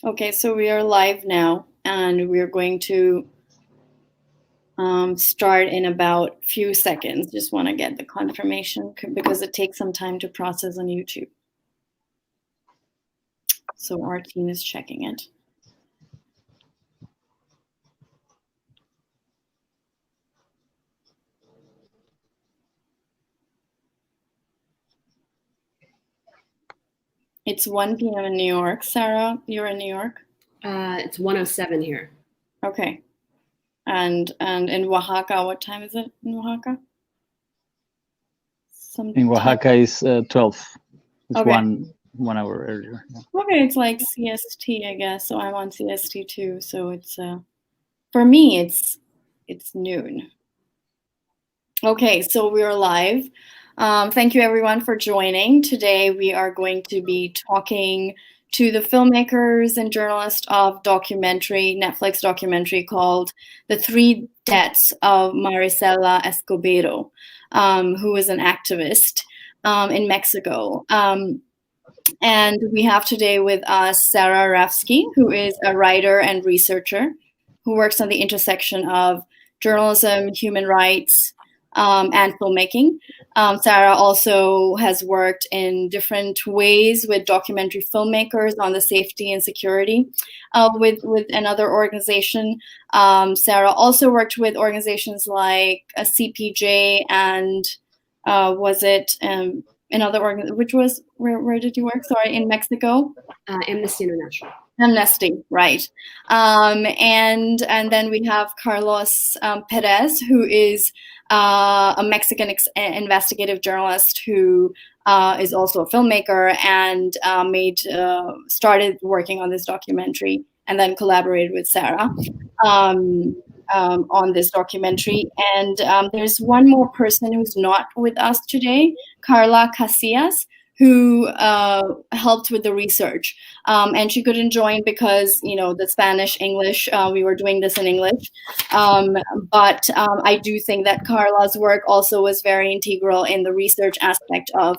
Okay, so we are live now, and we're going to start in about a few seconds. Just want to get the confirmation because it takes some time to process on YouTube. So our team is checking it. It's 1 p.m. in New York. Sarah, you're in New York? It's 1:07 here. Okay. And in Oaxaca, what time is it in Oaxaca? In Oaxaca is 12. It's okay. one hour earlier. Yeah. Okay, it's like CST, I guess. So I'm on CST too. So it's for me, it's noon. Okay, so we're live. Thank you everyone for joining. Today we are going to be talking to the filmmakers and journalists of Netflix documentary called The Three Deaths of Marisela Escobedo, who is an activist in Mexico. And we have today with us Sara Rafsky, who is a writer and researcher who works on the intersection of journalism, human rights, and filmmaking. Sara also has worked in different ways with documentary filmmakers on the safety and security with another organization. Sara also worked with organizations like a CPJ and another organ, which was where did you work? Sorry, in Mexico. Amnesty International. Amnesty, right? And then we have Carlos Perez, who is a Mexican investigative journalist who is also a filmmaker and started working on this documentary and then collaborated with Sara on this documentary. And there's one more person who's not with us today, Carla Casillas, who helped with the research. And she couldn't join because, the Spanish, English, we were doing this in English. But I do think that Carla's work also was very integral in the research aspect of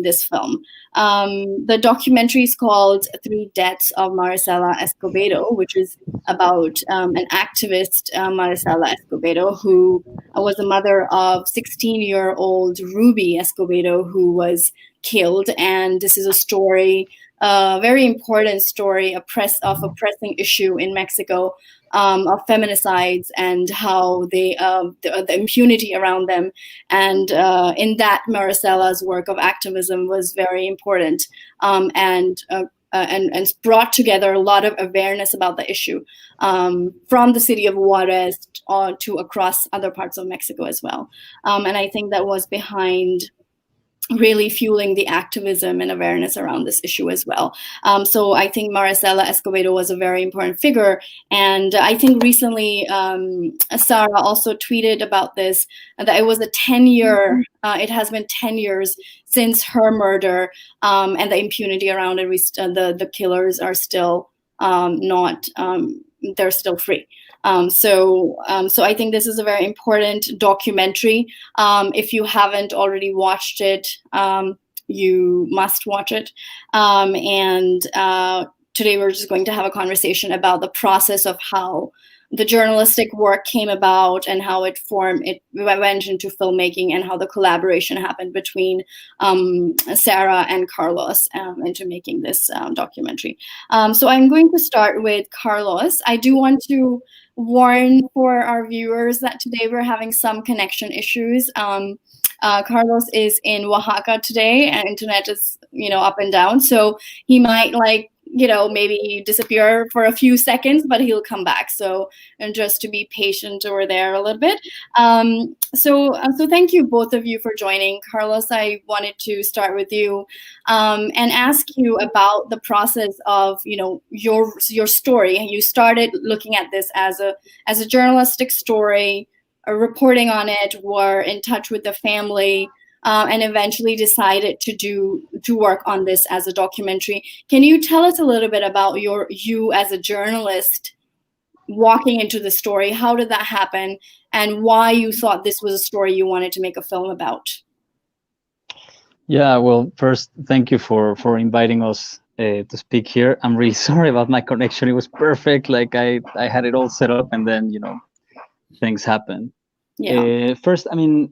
this film. The documentary is called Three Deaths of Marisela Escobedo, which is about an activist, Marisela Escobedo, who was the mother of 16-year-old Ruby Escobedo, who was killed. And this is a story, a very important story, of oppressing issue in Mexico, of feminicides and how the impunity around them. And in that, Marisela's work of activism was very important and brought together a lot of awareness about the issue from the city of Juarez to across other parts of Mexico as well. And I think that was behind really fueling the activism and awareness around this issue as well. So I think Marisela Escobedo was a very important figure. And I think recently Sara also tweeted about this, that it was a 10-year, it has been 10 years since her murder, and the impunity around it, the killers are still they're still free. So I think this is a very important documentary. If you haven't already watched it, you must watch it. And today we're just going to have a conversation about the process of how the journalistic work came about and how it went into filmmaking and how the collaboration happened between Sara and Carlos into making this documentary. So I'm going to start with Carlos. I do want to warn for our viewers that today we're having some connection issues. Carlos is in Oaxaca today, and internet is, up and down. So he might maybe disappear for a few seconds, but he'll come back. So, and just to be patient over there a little bit. So thank you both of you for joining. Carlos, I wanted to start with you and ask you about the process of, your story. You started looking at this as a journalistic story, reporting on it, were in touch with the family, and eventually decided to work on this as a documentary. Can you tell us a little bit about you as a journalist walking into the story? How did that happen, and why you thought this was a story you wanted to make a film about? Yeah, well, first, thank you for inviting us to speak here. I'm really sorry about my connection. It was perfect. Like I had it all set up, and then things happen. Yeah. First, I mean,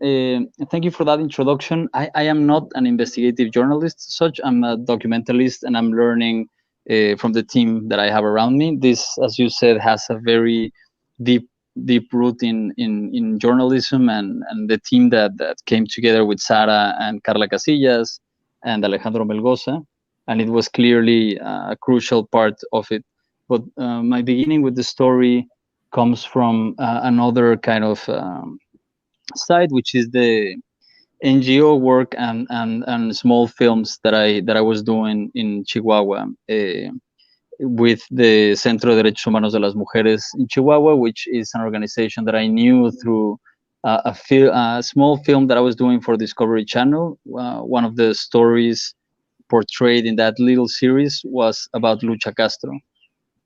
thank you for that introduction. I am not an investigative journalist, as such. I'm a documentalist, and I'm learning from the team that I have around me. This, as you said, has a very deep deep root in journalism, and the team that came together with Sara and Carla Casillas and Alejandro Melgoza, and it was clearly a crucial part of it. But my beginning with the story comes from another kind of side, which is the NGO work and small films that I was doing in Chihuahua with the Centro de Derechos Humanos de las Mujeres in Chihuahua, which is an organization that I knew through a small film that I was doing for Discovery Channel. One of the stories portrayed in that little series was about Lucha Castro,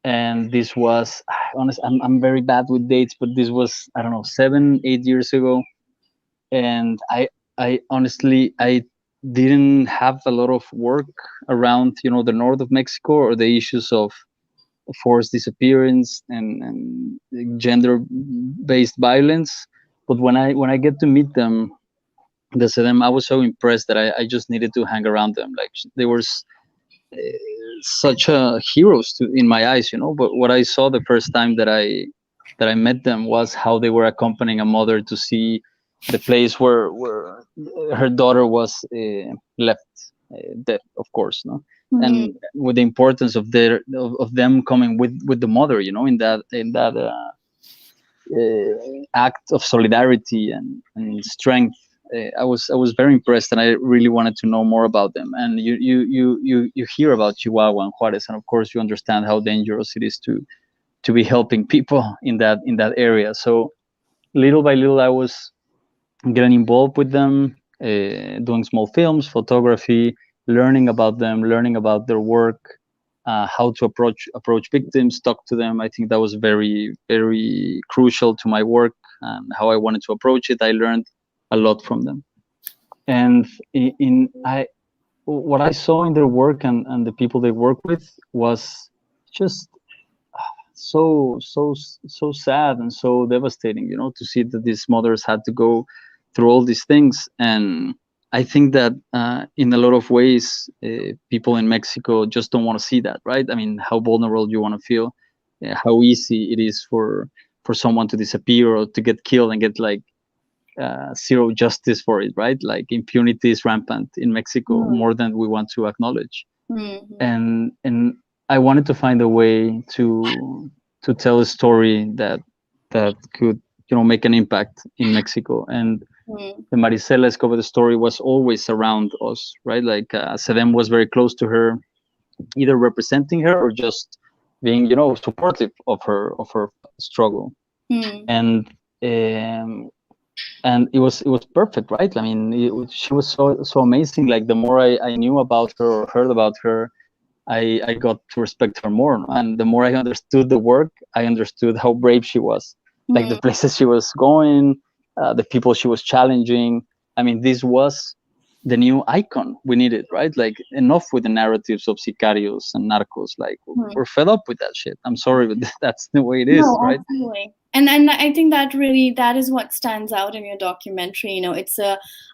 and this was honest. I'm very bad with dates, but this was, I don't know, 7-8 years ago, and I honestly I didn't have a lot of work around the north of Mexico or the issues of forced disappearance and gender-based violence. But when I get to meet them, I was so impressed that I just needed to hang around them. Like they were such heroes in my eyes. But what I saw the first time that I met them was how they were accompanying a mother to see the place where her daughter was left dead, of course, no. And with the importance of them coming with the mother, in that act of solidarity and strength. I was very impressed, and I really wanted to know more about them. And you hear about Chihuahua and Juarez, and of course you understand how dangerous it is to be helping people in that area. So little by little, I was getting involved with them, doing small films, photography, learning about them, learning about their work, how to approach victims, talk to them. I think that was very, very crucial to my work and how I wanted to approach it. I learned a lot from them, and what I saw in their work and the people they work with was just so sad and so devastating, to see that these mothers had to go through all these things. And I think that in a lot of ways, people in Mexico just don't want to see that, right? I mean, how vulnerable you want to feel, how easy it is for someone to disappear or to get killed and get like zero justice for it, right? Like impunity is rampant in Mexico, more than we want to acknowledge. And I wanted to find a way to tell a story that could make an impact in Mexico. And the Marisela Escobedo story was always around us, right? Like Sedem was very close to her, either representing her or just being supportive of her struggle. And it was perfect, right? I mean, she was so amazing. Like the more I knew about her or heard about her, I got to respect her more. And the more I understood the work, I understood how brave she was. Like the places she was going, the people she was challenging. I mean, this was the new icon we needed, right? Like enough with the narratives of sicarios and narcos. Like we're fed up with that shit. I'm sorry, but that's the way it is, right? Absolutely. And I think that is what stands out in your documentary.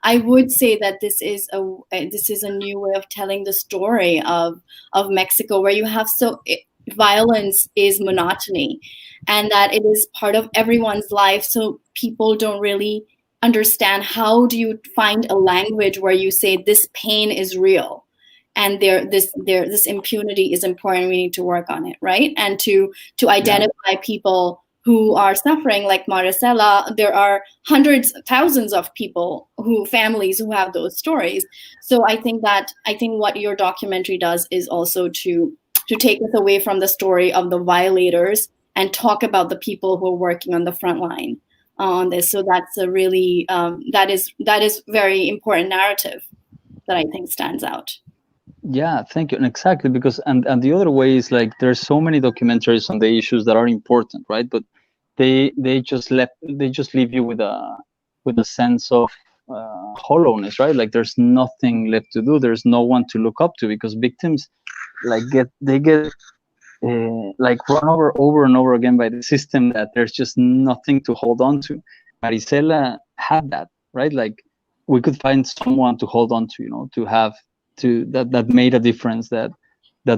I would say that this is a new way of telling the story of Mexico, where you have violence is monotony, and that it is part of everyone's life. So people don't really understand, how do you find a language where you say this pain is real, and this impunity is important. We need to work on it, right? And to identify people who are suffering, like Marisela. There are hundreds, thousands of families who have those stories. So I think what your documentary does is also to take us away from the story of the violators and talk about the people who are working on the front line on this. So that's a really that is very important narrative that I think stands out. Yeah, thank you. And exactly, because and the other way is, like, there's so many documentaries on the issues that are important, right? But they just leave you with a sense of hollowness, right? Like there's nothing left to do. There's no one to look up to, because victims like get like run over and over again by the system, that there's just nothing to hold on to. Marisela had that, right? Like we could find someone to hold on to, to have to that made a difference, that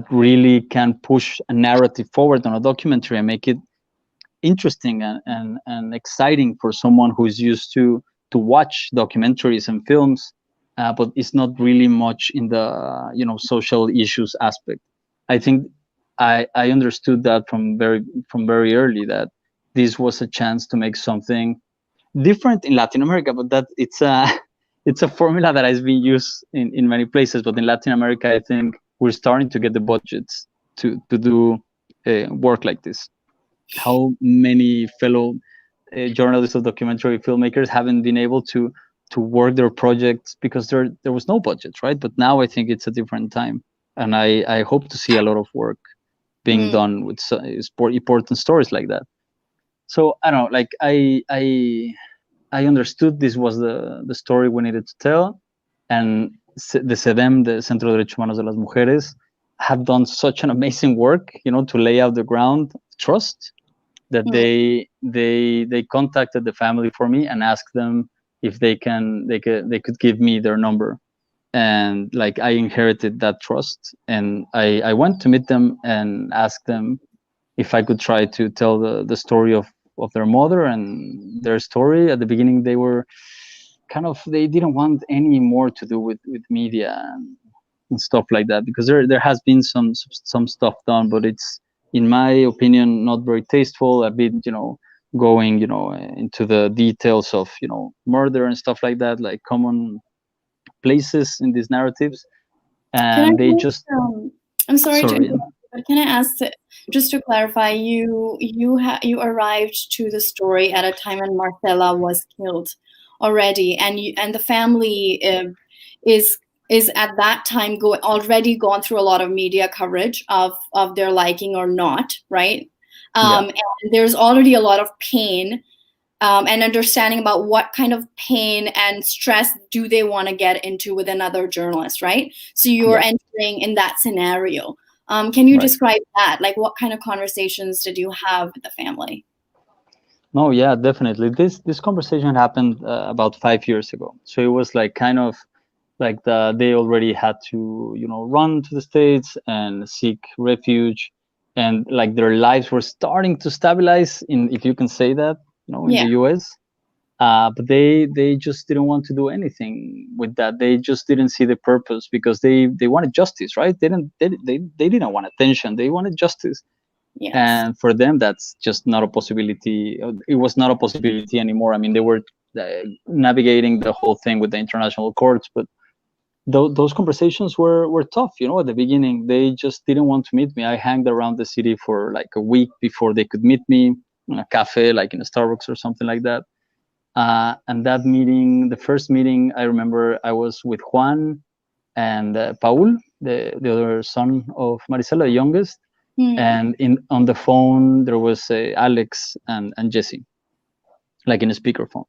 really can push a narrative forward on a documentary and make it interesting and exciting for someone who's used to watch documentaries and films, but it's not really much in the social issues aspect. I think I understood that from very early, that this was a chance to make something different in Latin America, but that it's a it's a formula that has been used in many places. But in Latin America, I think we're starting to get the budgets to do work like this. How many fellow journalists or documentary filmmakers haven't been able to work their projects because there was no budget, right? But now I think it's a different time, and I hope to see a lot of work being done with important stories like that. So I don't know, like I understood this was the story we needed to tell, and the CEDEM, the Centro de Derechos Humanos de las Mujeres, have done such an amazing work, to lay out the ground of trust, that they contacted the family for me and asked them if they could give me their number, and like I inherited that trust, and I went to meet them and asked them if I could try to tell the story of their mother and their story. At the beginning, they were they didn't want any more to do with media and stuff like that, because there has been some stuff done, but it's, in my opinion, not very tasteful, a bit going into the details of murder and stuff like that, like common places in these narratives, and they just I'm sorry to interrupt, but can I ask, just to clarify, you arrived to the story at a time when Marcela was killed already, and the family is at that time already gone through a lot of media coverage of their liking or not, right? And there's already a lot of pain and understanding about what kind of pain and stress do they want to get into with another journalist, right? So you're entering in that scenario. Can you describe that? Like, what kind of conversations did you have with the family? No, yeah, definitely. This conversation happened about 5 years ago. So it was like kind of like they already had to run to the States and seek refuge, and like their lives were starting to stabilize, in, if you can say that, in the US. But they just didn't want to do anything with that. They just didn't see the purpose, because they wanted justice, right? They didn't want attention. They wanted justice. Yes. And for them, that's just not a possibility. It was not a possibility anymore. I mean, they were navigating the whole thing with the international courts, but those conversations were tough. At the beginning, they just didn't want to meet me. I hanged around the city for like a week before they could meet me in a cafe, like in a Starbucks or something like that. And that meeting, the first meeting, I remember I was with Juan and Paul, the other son of Marisela, the youngest. And on the phone there was Alex and Jesse, like in a speakerphone.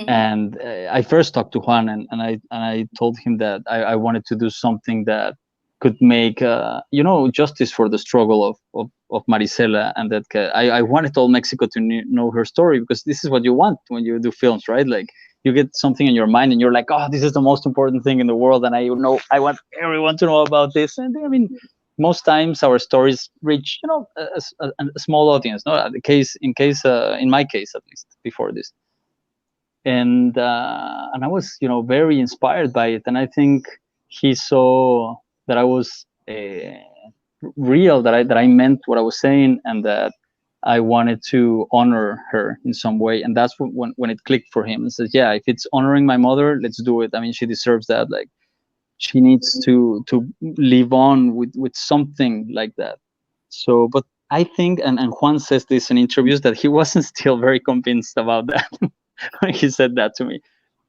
And I first talked to Juan, and I told him that I wanted to do something that could make justice for the struggle of Marisela, and that I wanted all Mexico to know her story, because this is what you want when you do films, right? Like you get something in your mind and you're like, oh, this is the most important thing in the world, and I want everyone to know about this. And I mean, most times our stories reach a small audience. No, in my case at least before this. And I was very inspired by it, and I think he saw that I was real, that I meant what I was saying, and that I wanted to honor her in some way. And that's when it clicked for him, and says, yeah, if it's honoring my mother, let's do it. I mean, she deserves that. Like, she needs to live on with something like that. So, but I think, and Juan says this in interviews, that he wasn't still very convinced about that when he said that to me.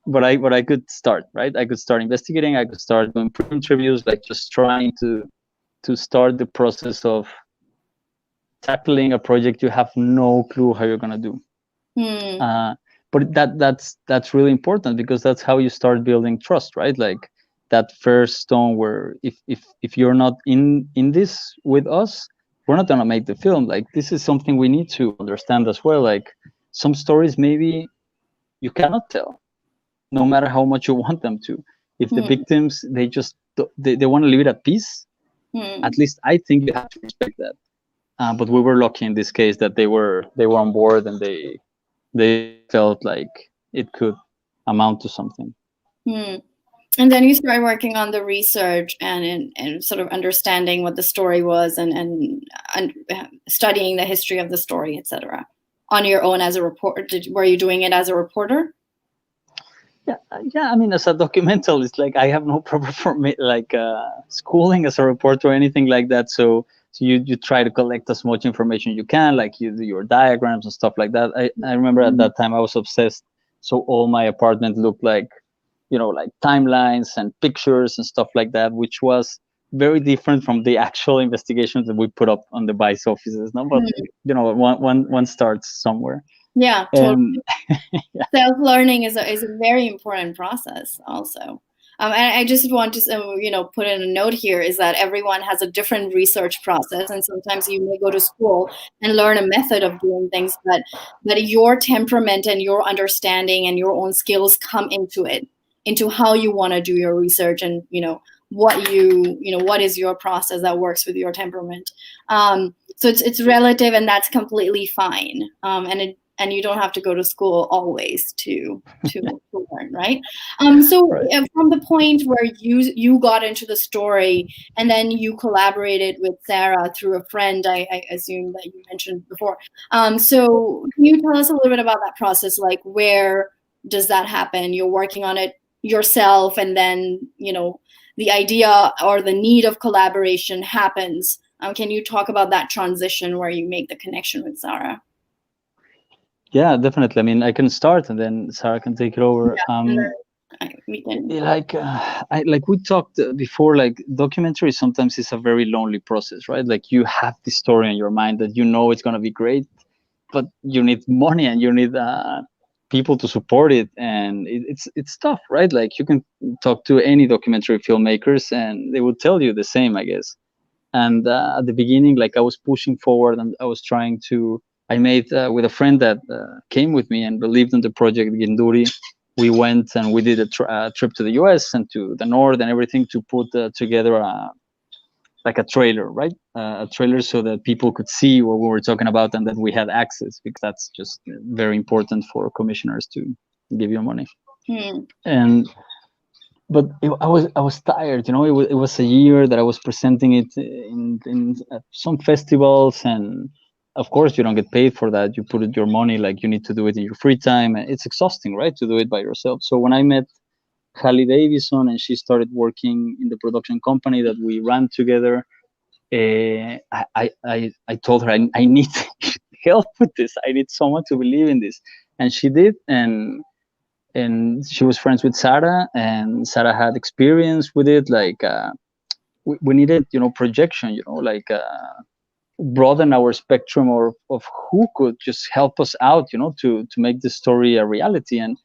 But I could start, right? I could start investigating. I could start doing pre-interviews, like just trying to start the process of tackling a project you have no clue how you're gonna do. but that's really important, because that's how you start building trust, right? Like that first stone where if you're not in this with us, we're not gonna make the film. Like this is something we need to understand as well. Like some stories maybe you cannot tell, no matter how much you want them to. If the victims they want to leave it at peace, at least I think you have to respect that. But we were lucky in this case that they were on board, and they felt like it could amount to something. And then you started working on the research and sort of understanding what the story was and studying the history of the story, etc. On your own as a reporter. Were you doing it as a reporter? Yeah. I mean, as a documentalist, like I have no proper schooling as a reporter or anything like that. So you try to collect as much information you can, like you do your diagrams and stuff like that. I remember at that time I was obsessed. So all my apartment looked like, like timelines and pictures and stuff like that, which was very different from the actual investigations that we put up on the vice offices. No, but one starts somewhere. Yeah, totally. Yeah. Self-learning is a very important process also. And I just want to, put in a note here is that everyone has a different research process, and sometimes you may go to school and learn a method of doing things, but your temperament and your understanding and your own skills come into how you want to do your research, and what is your process that works with your temperament. So it's relative, and that's completely fine. And you don't have to go to school always to learn, right? So from the point where you got into the story, and then you collaborated with Sara through a friend, I assume that you mentioned before. So can you tell us a little bit about that process? Like, where does that happen? You're working on it yourself, and then the idea or the need of collaboration happens. Can you talk about that transition where you make the connection with Sara? Yeah, definitely. I mean, I can start, and then Sara can take it over. We can. Like we talked before, like documentary sometimes is a very lonely process, right? Like you have the story in your mind that it's going to be great, but you need money and you need people to support it, and it's tough, right? Like you can talk to any documentary filmmakers and they will tell you the same, I guess. And at the beginning, like I was pushing forward, and I was trying to. I made with a friend that came with me and believed in the project, Ginduri. We went and we did a trip to the US and to the north and everything to put together a trailer, right? A trailer so that people could see what we were talking about and that we had access, because that's just very important for commissioners to give you money. But I was tired, it was a year that I was presenting it in at some festivals, and of course you don't get paid for that. You put your money, like you need to do it in your free time, and it's exhausting, right, to do it by yourself. So when I met Hallie Davison and she started working in the production company that we ran together, I told her I need help with this. I need someone to believe in this, and she did. And she was friends with Sara, and Sara had experience with it. Like we needed, projection, broaden our spectrum of who could just help us out, to make the story a reality. And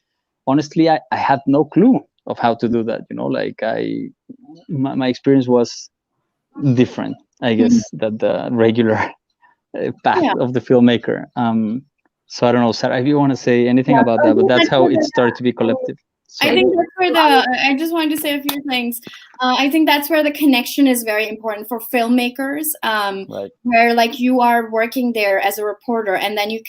honestly, I had no clue of how to do that. Like my experience was different, I guess, than the regular path of the filmmaker. So I don't know, Sara, if you want to say anything about that, but that's how it started to be collective. So. I think that's where I just wanted to say a few things. I think that's where the connection is very important for filmmakers, right. Where like you are working there as a reporter, and then you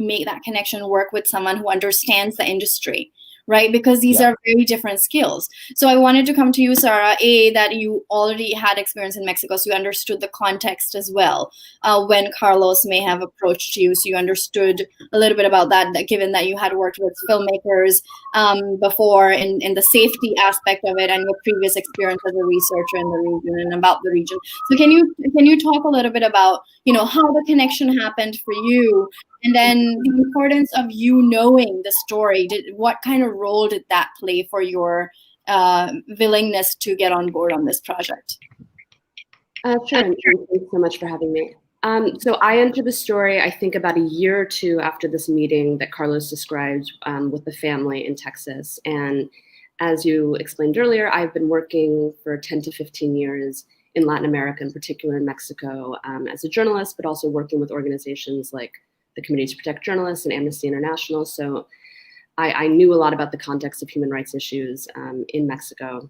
make that connection, work with someone who understands the industry, right? Because these are very different skills. So I wanted to come to you, Sara, that you already had experience in Mexico, so you understood the context as well when Carlos may have approached you. So you understood a little bit about that, given that you had worked with filmmakers before in the safety aspect of it, and your previous experience as a researcher in the region and about the region. So can you talk a little bit about how the connection happened for you? And then the importance of you knowing the story. What kind of role did that play for your willingness to get on board on this project? Sure. And thanks so much for having me. So I entered the story, I think, about a year or two after this meeting that Carlos described with the family in Texas. And as you explained earlier, I've been working for 10 to 15 years in Latin America, in particular in Mexico, as a journalist, but also working with organizations like the Committee to Protect Journalists and Amnesty International. So I knew a lot about the context of human rights issues in Mexico.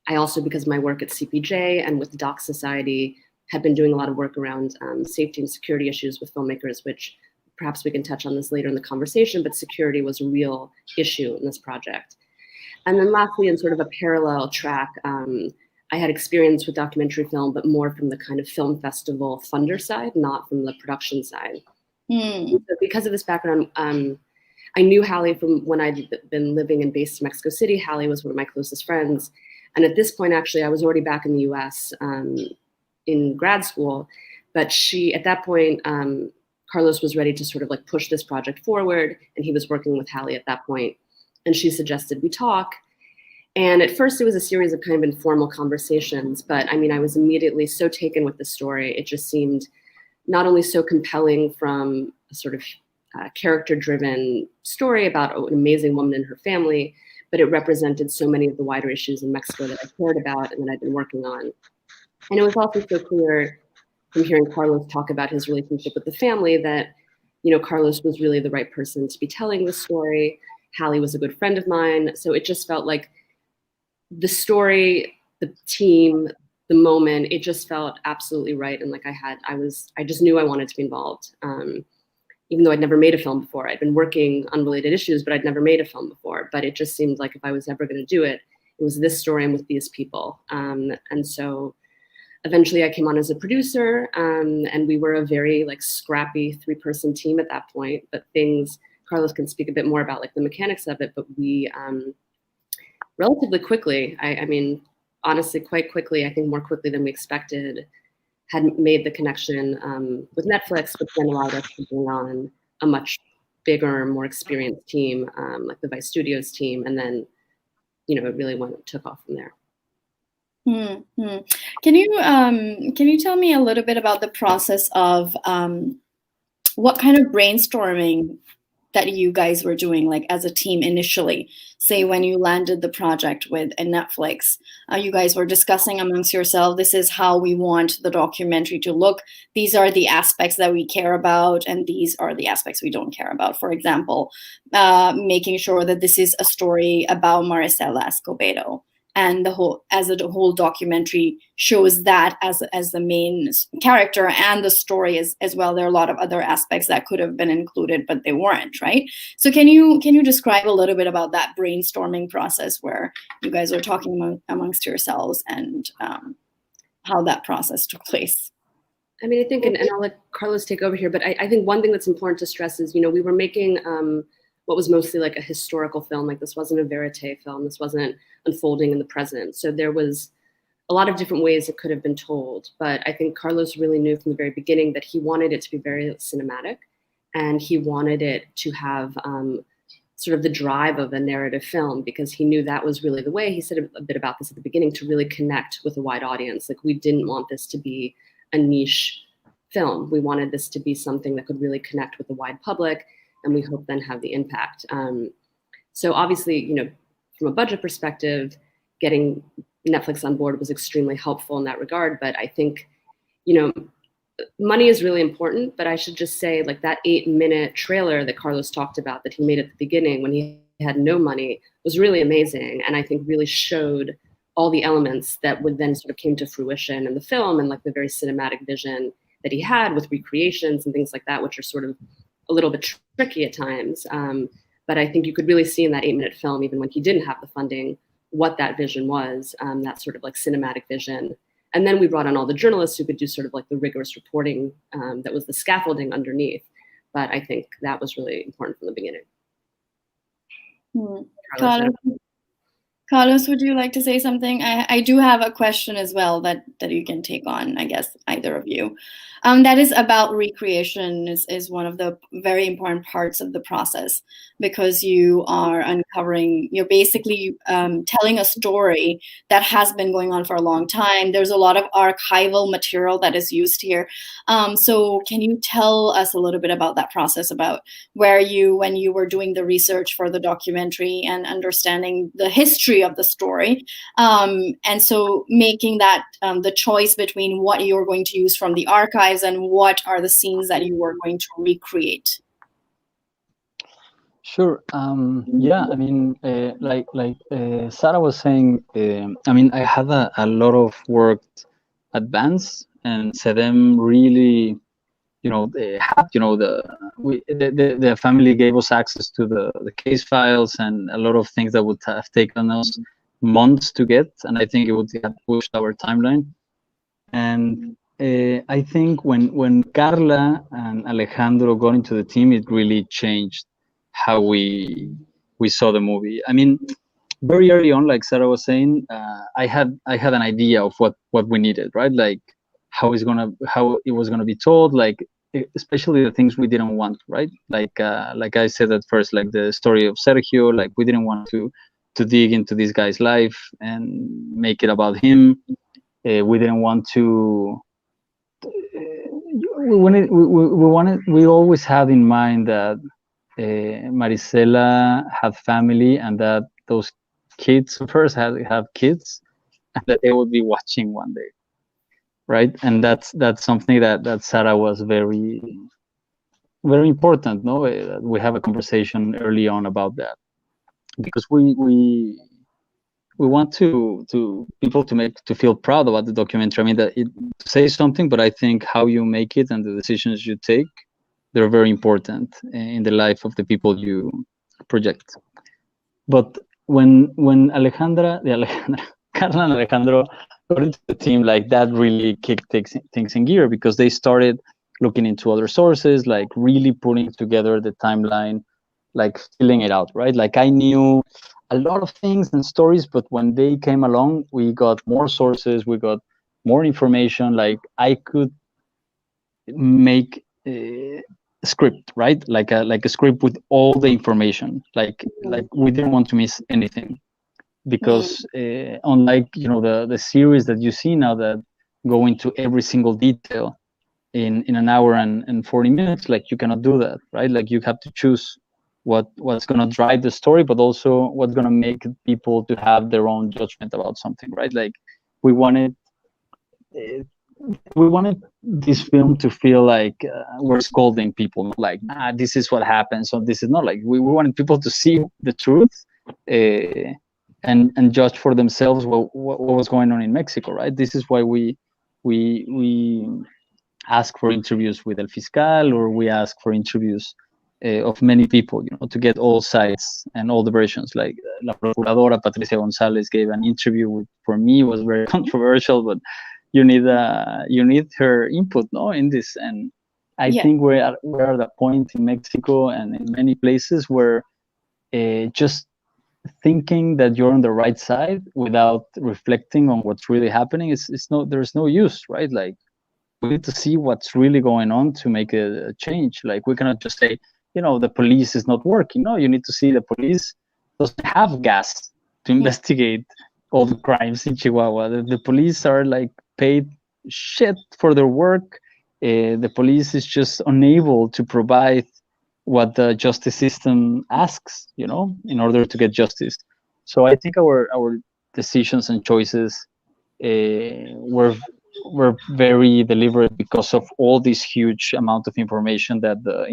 I also, because of my work at CPJ and with the Doc Society, had been doing a lot of work around safety and security issues with filmmakers, which perhaps we can touch on this later in the conversation, but security was a real issue in this project. And then lastly, in sort of a parallel track, I had experience with documentary film, but more from the kind of film festival funder side, not from the production side. So because of this background, I knew Hallie from when I'd been living and based in Mexico City. Hallie was one of my closest friends. And at this point, actually, I was already back in the US in grad school. But at that point, Carlos was ready to sort of like push this project forward. And he was working with Hallie at that point. And she suggested we talk. And at first, it was a series of kind of informal conversations. But I mean, I was immediately so taken with the story. It just seemed not only so compelling from a sort of character-driven story about an amazing woman and her family, but it represented so many of the wider issues in Mexico that I cared about and that I've been working on. And it was also so clear from hearing Carlos talk about his relationship with the family that, you know, Carlos was really the right person to be telling the story. Hallie was a good friend of mine. So it just felt like the story, the team, the moment, it just felt absolutely right. And like I just knew I wanted to be involved. Even though I'd never made a film before. I'd been working on related issues, but I'd never made a film before. But it just seemed like if I was ever going to do it, it was this story and with these people. And so eventually I came on as a producer, and we were a very like scrappy 3-person team at that point. But Carlos can speak a bit more about like the mechanics of it, but we relatively quickly, I mean, honestly, quite quickly, I think more quickly than we expected, had made the connection with Netflix, which then allowed us to bring on a much bigger, more experienced team, like the Vice Studios team, and then, you know, it really took off from there. Can you tell me a little bit about the process of what kind of brainstorming that you guys were doing, like as a team initially? Say when you landed the project with Netflix, you guys were discussing amongst yourselves, this is how we want the documentary to look. These are the aspects that we care about, and these are the aspects we don't care about. For example, making sure that this is a story about Marisela Escobedo, and the whole documentary shows that as the main character, and the story as well. There are a lot of other aspects that could have been included, but they weren't, right? So can you describe a little bit about that brainstorming process where you guys are talking amongst yourselves, and how that process took place? I mean, I think, and I'll let Carlos take over here, but I think one thing that's important to stress is, you know, we were making what was mostly like a historical film. Like this wasn't a verite film. This wasn't unfolding in the present. So there was a lot of different ways it could have been told. But I think Carlos really knew from the very beginning that he wanted it to be very cinematic, and he wanted it to have sort of the drive of a narrative film, because he knew that was really the way. He said a bit about this at the beginning, to really connect with a wide audience. Like we didn't want this to be a niche film. We wanted this to be something that could really connect with the wide public, and we hope then have the impact. So obviously, you know, from a budget perspective, getting Netflix on board was extremely helpful in that regard. But I think, you know, money is really important, but I should just say, like, that 8-minute trailer that Carlos talked about that he made at the beginning when he had no money was really amazing, and I think really showed all the elements that would then sort of came to fruition in the film, and like the very cinematic vision that he had with recreations and things like that, which are sort of a little bit tricky at times. But I think you could really see in that 8-minute film, even when he didn't have the funding, what that vision was, that sort of like cinematic vision. And then we brought on all the journalists who could do sort of like the rigorous reporting that was the scaffolding underneath. But I think that was really important from the beginning. Carlos, would you like to say something? I do have a question as well that you can take on, I guess, either of you. That is about recreation is one of the very important parts of the process, because you are uncovering, you're basically telling a story that has been going on for a long time. There's a lot of archival material that is used here. So can you tell us a little bit about that process, about when you were doing the research for the documentary and understanding the history of the story, and so making that the choice between what you're going to use from the archives and what are the scenes that you were going to recreate? Sure. Yeah, I mean, like Sara was saying, I mean, I had a lot of work advanced, and them really, they had, the family gave us access to the case files and a lot of things that would have taken us months to get, and I think it would have pushed our timeline. And I think when Carla and Alejandro got into the team, it really changed how we saw the movie. I mean, very early on, like Sara was saying, I had an idea of what we needed, right? Like how it was gonna be told, like especially the things we didn't want, right? Like I said at first, like the story of Sergio, like we didn't want to dig into this guy's life and make it about him. We didn't want to. We always had in mind that Marisela had family and that those kids of hers have kids, and that they would be watching one day, right? And that's something that Sara was very, very important. No, we have a conversation early on about that, because we want to people to feel proud about the documentary. I mean, that it says something, but I think how you make it and the decisions you take, they're very important in the life of the people you project. But when Carla and Alejandro got into the team, like that really kicked things in gear, because they started looking into other sources, like really putting together the timeline, like filling it out, right? Like I knew a lot of things and stories, but when they came along, we got more sources, we got more information. Like I could make a script, right? Like a script with all the information. Like we didn't want to miss anything, because unlike the series that you see now that go into every single detail in an hour and 40 minutes, like you cannot do that, right? Like you have to choose what's going to drive the story, but also what's going to make people to have their own judgment about something, right? Like we wanted this film to feel like we're scolding people, like this is what happens, so this is not. Like we wanted people to see the truth and judge for themselves what was going on in Mexico, right? This is why we ask for interviews with El Fiscal, or we ask for interviews of many people, to get all sides and all the versions. Like La Procuradora Patricia Gonzalez gave an interview for me, was very controversial, but you need her input, no, in this. And I think we're at the point in Mexico and in many places where just thinking that you're on the right side without reflecting on what's really happening there's no use, right? Like we need to see what's really going on to make a change. Like we cannot just say, the police is not working. No, you need to see the police doesn't have gas to investigate all the crimes in Chihuahua. The police are like paid shit for their work. The police is just unable to provide what the justice system asks, in order to get justice. So I think our decisions and choices were very deliberate because of all this huge amount of information that the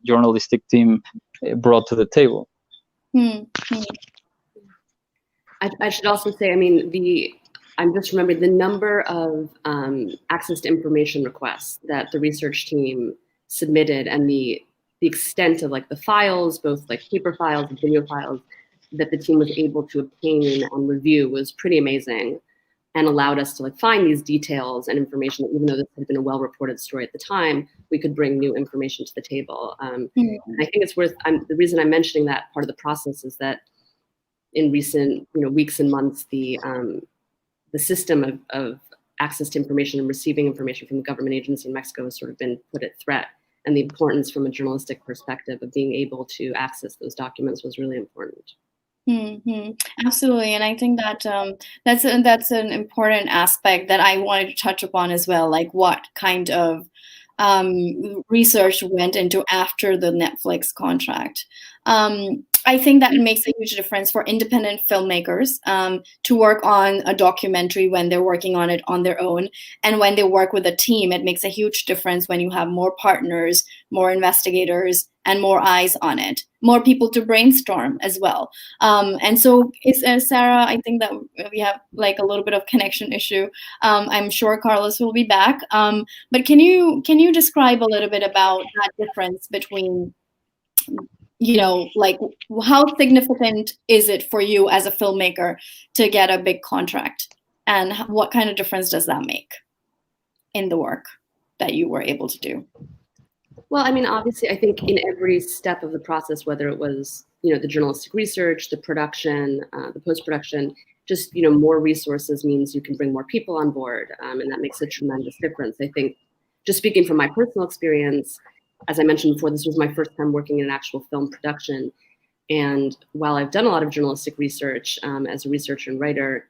journalistic team brought to the table. I should also say, I mean, I'm just remembering the number of access to information requests that the research team submitted, and the extent of like the files, both like paper files and video files, that the team was able to obtain and review was pretty amazing, and allowed us to like find these details and information that, even though this had been a well-reported story at the time, we could bring new information to the table. I think it's worth, the reason I'm mentioning that part of the process is that in recent weeks and months, the system of access to information and receiving information from the government agency in Mexico has sort of been put at threat. And the importance from a journalistic perspective of being able to access those documents was really important. Mm-hmm. Absolutely, and I think that that's an important aspect that I wanted to touch upon as well. Like, what kind of research went into after the Netflix contract? I think that it makes a huge difference for independent filmmakers to work on a documentary when they're working on it on their own. And when they work with a team, it makes a huge difference when you have more partners, more investigators, and more eyes on it, more people to brainstorm as well. And so, Sarah, I think that we have like a little bit of connection issue. I'm sure Carlos will be back. But can you describe a little bit about that difference between, like, how significant is it for you as a filmmaker to get a big contract, and what kind of difference does that make in the work that you were able to do? Well, I mean, obviously, I think in every step of the process, whether it was, the journalistic research, the production, the post-production, just, more resources means you can bring more people on board. And that makes a tremendous difference. I think, just speaking from my personal experience, as I mentioned before, this was my first time working in an actual film production. And while I've done a lot of journalistic research as a researcher and writer,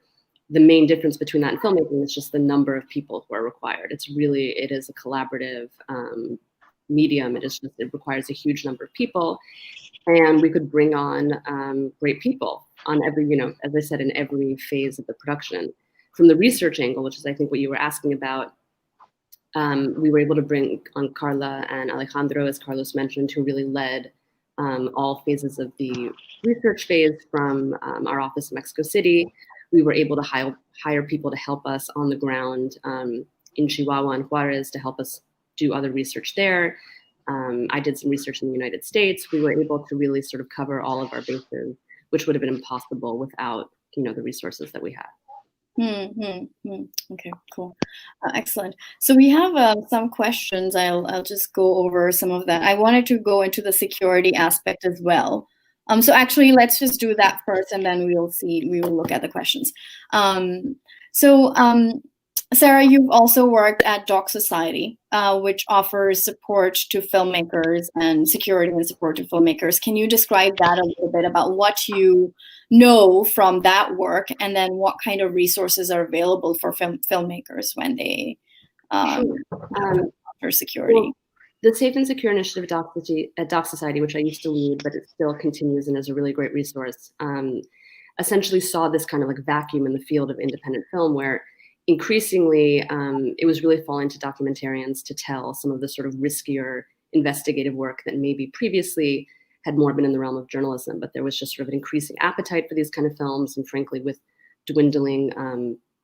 the main difference between that and filmmaking is just the number of people who are required. it is a collaborative medium. It requires a huge number of people, and we could bring on great people on every, as I said, in every phase of the production. From the research angle, which is I think what you were asking about, we were able to bring on Carla and Alejandro, as Carlos mentioned, who really led all phases of the research phase from our office in Mexico City. We were able to hire people to help us on the ground in Chihuahua and Juarez to help us do other research there. I did some research in the United States. We were able to really sort of cover all of our bases, which would have been impossible without, the resources that we had. Okay, cool. Excellent. So we have some questions. I'll just go over some of that. I wanted to go into the security aspect as well. So actually, let's just do that first, and then we will look at the questions. Sarah, you've also worked at Doc Society, which offers support to filmmakers and security and support to filmmakers. Can you describe that a little bit about what you know from that work, and then what kind of resources are available for filmmakers when they offer security? Well, the Safe and Secure Initiative at Doc Society, which I used to lead, but it still continues and is a really great resource, essentially saw this kind of like vacuum in the field of independent film where increasingly it was really falling to documentarians to tell some of the sort of riskier investigative work that maybe previously had more been in the realm of journalism, but there was just sort of an increasing appetite for these kind of films. And frankly, with dwindling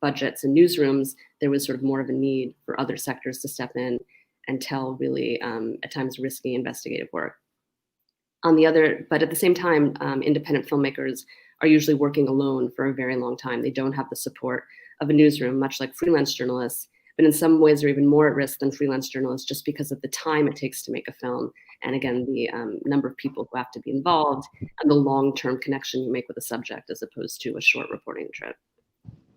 budgets and newsrooms, there was sort of more of a need for other sectors to step in and tell really, at times, risky investigative work. But at the same time, independent filmmakers are usually working alone for a very long time. They don't have the support of a newsroom, much like freelance journalists, but in some ways are even more at risk than freelance journalists just because of the time it takes to make a film. And again, the number of people who have to be involved and the long-term connection you make with a subject as opposed to a short reporting trip.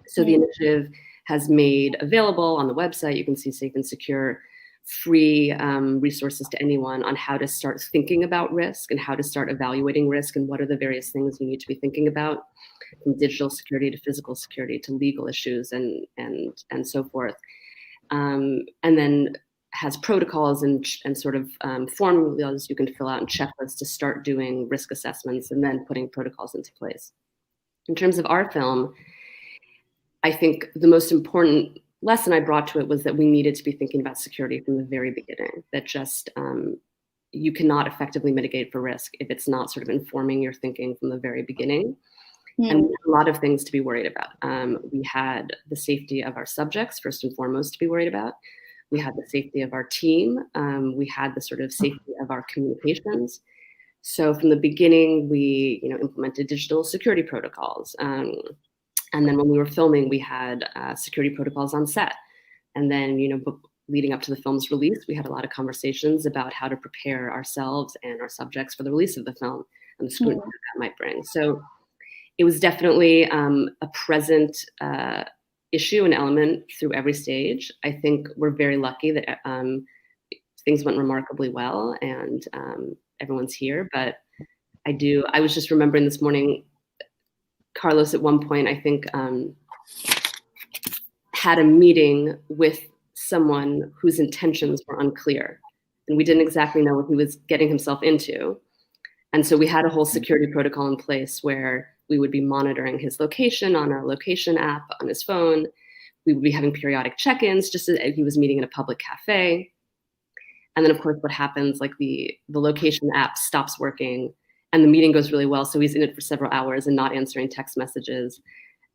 So the initiative has made available on the website, you can see Safe and Secure, free resources to anyone on how to start thinking about risk and how to start evaluating risk and what are the various things you need to be thinking about, from digital security to physical security to legal issues and so forth. And then has protocols and sort of formulas you can fill out and checklists to start doing risk assessments and then putting protocols into place. In terms of our film, I think the most important lesson I brought to it was that we needed to be thinking about security from the very beginning, that just you cannot effectively mitigate for risk if it's not sort of informing your thinking from the very beginning. And we had a lot of things to be worried about. We had the safety of our subjects, first and foremost, to be worried about. We had the safety of our team. We had the sort of safety of our communications. So from the beginning, we implemented digital security protocols. And then when we were filming, we had security protocols on set. And then, leading up to the film's release, we had a lot of conversations about how to prepare ourselves and our subjects for the release of the film and the scrutiny that might bring. So it was definitely a present issue and element through every stage. I think we're very lucky that things went remarkably well and everyone's here. But I was just remembering this morning, Carlos at one point, I think, had a meeting with someone whose intentions were unclear. And we didn't exactly know what he was getting himself into. And so we had a whole security protocol in place where we would be monitoring his location on our location app on his phone. We would be having periodic check-ins just as he was meeting in a public cafe. And then of course what happens, like the location app stops working and the meeting goes really well. So he's in it for several hours and not answering text messages.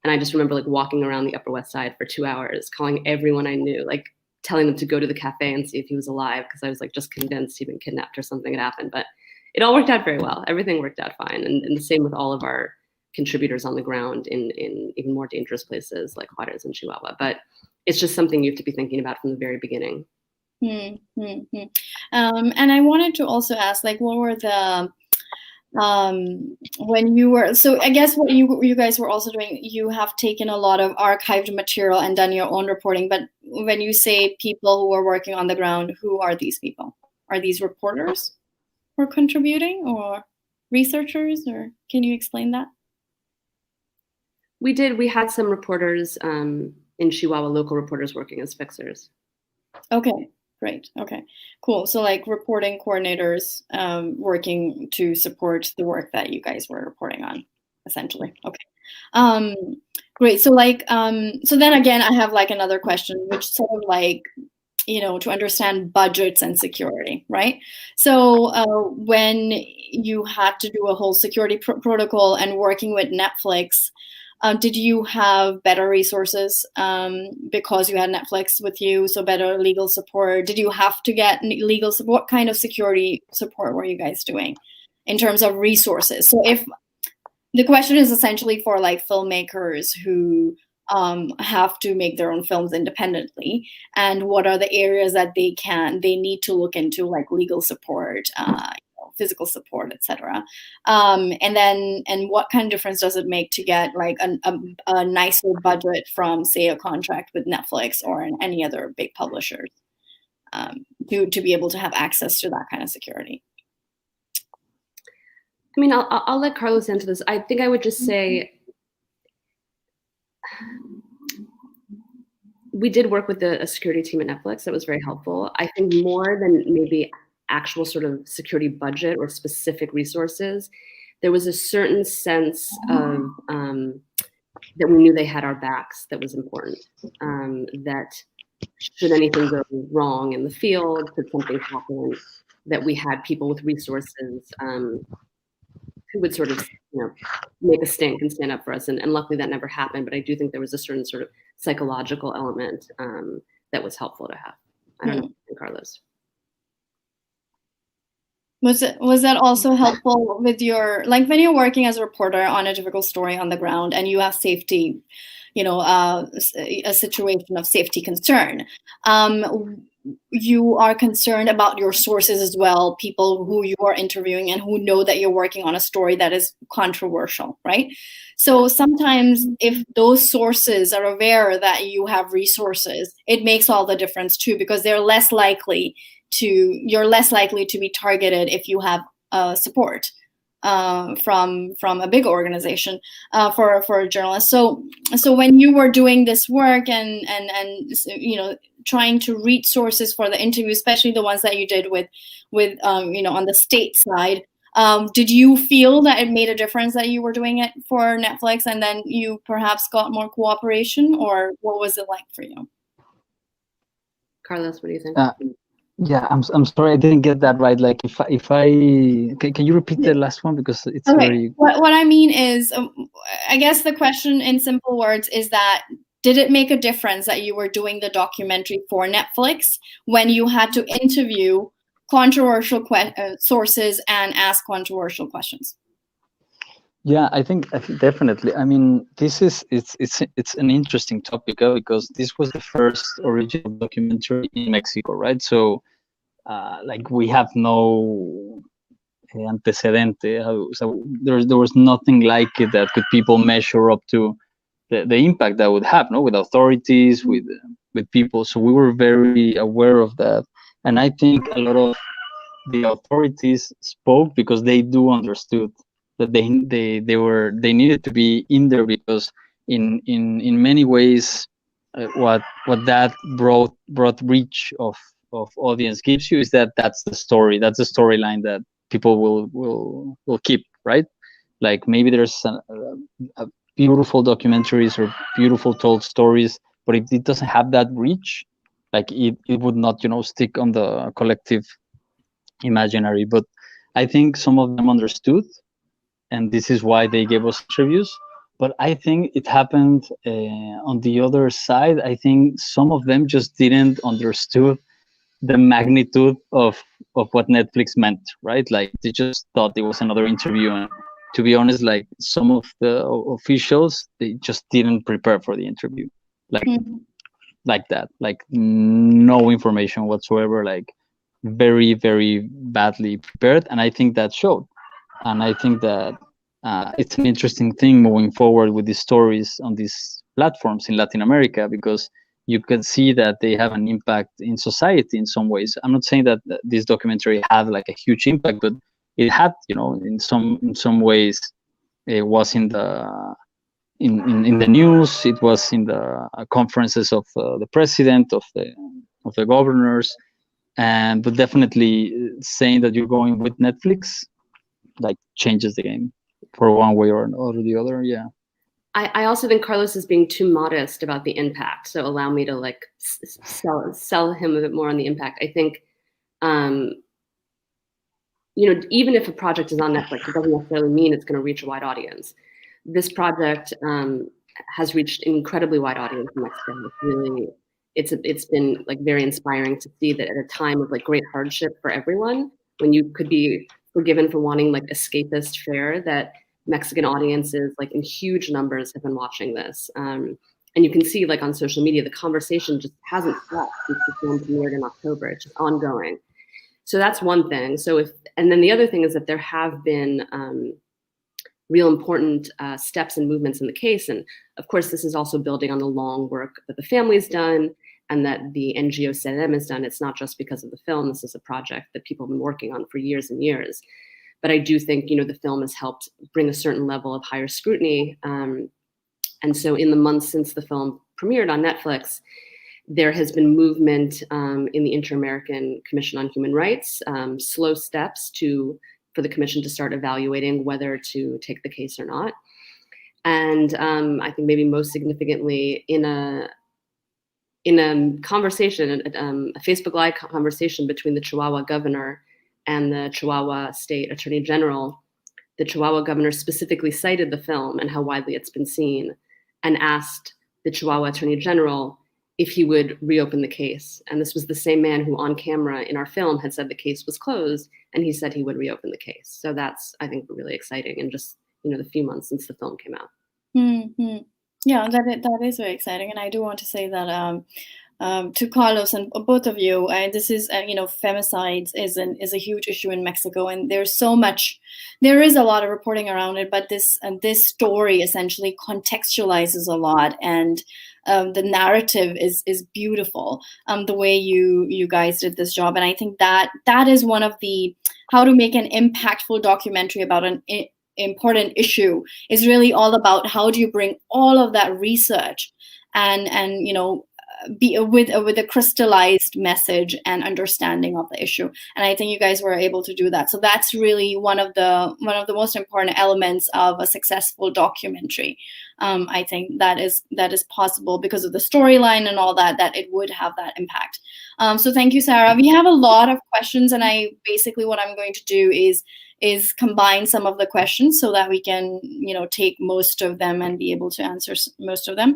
And I just remember like walking around the Upper West Side for 2 hours, calling everyone I knew, like telling them to go to the cafe and see if he was alive, because I was like just convinced he'd been kidnapped or something had happened. But it all worked out very well. Everything worked out fine. And the same with all of our contributors on the ground in even more dangerous places like Juarez and Chihuahua. But it's just something you have to be thinking about from the very beginning. And I wanted to also ask, like, what were the when you were, so I guess what you guys were also doing, you have taken a lot of archived material and done your own reporting, but when you say people who are working on the ground, who are these people? Are these reporters who are contributing or researchers, or can you explain that? We had some reporters in Chihuahua, local reporters working as fixers. Okay. Great. Okay, cool. So like reporting coordinators working to support the work that you guys were reporting on, essentially. Okay. Great. So like, so then again, I have like another question, which sort of like, you know, to understand budgets and security, right? So when you had to do a whole security protocol and working with Netflix, did you have better resources because you had Netflix with you, so better legal support? Did you have to get legal support? What kind of security support were you guys doing in terms of resources? So if the question is essentially for like filmmakers who have to make their own films independently, and what are the areas that they need to look into, like legal support, physical support, etc. And what kind of difference does it make to get like a nicer budget from, say, a contract with Netflix or any other big publishers to be able to have access to that kind of security? I mean, I'll let Carlos answer this. I think I would just say we did work with a security team at Netflix that was very helpful. I think more than maybe actual sort of security budget or specific resources, there was a certain sense of that we knew they had our backs that was important. That should anything go wrong in the field, should something happen, that we had people with resources who would sort of, you know, make a stink and stand up for us. And luckily that never happened, but I do think there was a certain sort of psychological element that was helpful to have. I don't know, Carlos. Was that also helpful with your, like when you're working as a reporter on a difficult story on the ground and you have safety, you know, a situation of safety concern, you are concerned about your sources as well, people who you are interviewing and who know that you're working on a story that is controversial, right? So sometimes if those sources are aware that you have resources, it makes all the difference too, because you're less likely to be targeted if you have support from a big organization for a journalist. So when you were doing this work and you know, trying to reach sources for the interview, especially the ones that you did with you know, on the state side, did you feel that it made a difference that you were doing it for Netflix and then you perhaps got more cooperation, or what was it like for you? Carlos, what do you think? Yeah, I'm sorry, I didn't get that right. Like, if I can you repeat the last one, because it's okay. Very. What I mean is, I guess the question in simple words is that, did it make a difference that you were doing the documentary for Netflix when you had to interview controversial sources and ask controversial questions? Yeah, I think definitely. I mean, it's an interesting topic because this was the first original documentary in Mexico, right? So, like, we have no antecedente. So there was nothing like it that could people measure up to the impact that would have, no, with authorities, with people. So we were very aware of that, and I think a lot of the authorities spoke because they do understood that they needed to be in there, because in many ways what that brought reach of audience gives you is that that's the storyline that people will keep, right? Like maybe there's a beautiful documentaries or beautiful told stories, but if it doesn't have that reach, like it would not, stick on the collective imaginary. But I think some of them understood, and this is why they gave us interviews. But I think it happened on the other side. I think some of them just didn't understood the magnitude of what Netflix meant, right? Like they just thought it was another interview, and to be honest, like some of the officials, they just didn't prepare for the interview, like like that, like no information whatsoever, like very very badly prepared, and I think that showed. And I think that it's an interesting thing moving forward with these stories on these platforms in Latin America, because you can see that they have an impact in society in some ways. I'm not saying that this documentary had like a huge impact, but it had, in some ways, it was in the news. It was in the conferences of the president, of the governors, and but definitely saying that you're going with Netflix like changes the game for one way or the other. Yeah. I also think Carlos is being too modest about the impact. So allow me to like sell him a bit more on the impact. I think, even if a project is on Netflix, it doesn't necessarily mean it's going to reach a wide audience. This project has reached an incredibly wide audience in Mexico. It's been like very inspiring to see that at a time of like great hardship for everyone, when you could be forgiven for wanting like escapist fare, that Mexican audiences, like in huge numbers, have been watching this. And you can see like on social media, the conversation just hasn't stopped since the film premiered in October. It's just ongoing. So that's one thing. And then the other thing is that there have been real important steps and movements in the case. And of course, this is also building on the long work that the family's done and that the NGO CFWIJ has done. It's not just because of the film. This is a project that people have been working on for years and years. But I do think, the film has helped bring a certain level of higher scrutiny. And so in the months since the film premiered on Netflix, there has been movement in the Inter-American Commission on Human Rights, slow steps for the commission to start evaluating whether to take the case or not. And I think maybe most significantly in a conversation, a Facebook Live conversation between the Chihuahua governor and the Chihuahua State Attorney General, the Chihuahua governor specifically cited the film and how widely it's been seen, and asked the Chihuahua Attorney General if he would reopen the case. And this was the same man who on camera in our film had said the case was closed, and he said he would reopen the case. So that's, I think, really exciting in just, the few months since the film came out. Mm-hmm. Yeah, that is very exciting. And I do want to say that to Carlos and both of you, this is, femicides is a huge issue in Mexico, and there is a lot of reporting around it, but this story essentially contextualizes a lot, and the narrative is beautiful, the way you guys did this job. And I think that is one of the, how to make an impactful documentary about an important issue is really all about how do you bring all of that research and be with a crystallized message and understanding of the issue. And I think you guys were able to do that. So that's really one of the most important elements of a successful documentary. I think that is possible because of the storyline and all that it would have that impact. So thank you, Sara. We have a lot of questions, and what I'm going to do is combine some of the questions so that we can, take most of them and be able to answer most of them.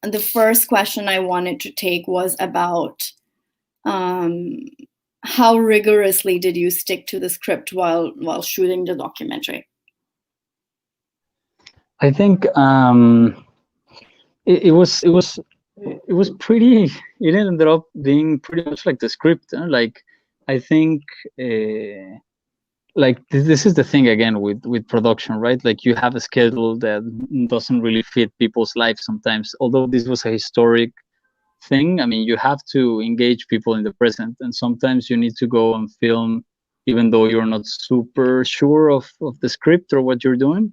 The first question I wanted to take was about how rigorously did you stick to the script while shooting the documentary? I think it was pretty. It ended up being pretty much like the script. Like I think like this is the thing again with production, right? Like you have a schedule that doesn't really fit people's lives sometimes. Although this was a historic thing, I mean, you have to engage people in the present, and sometimes you need to go and film even though you're not super sure of the script or what you're doing.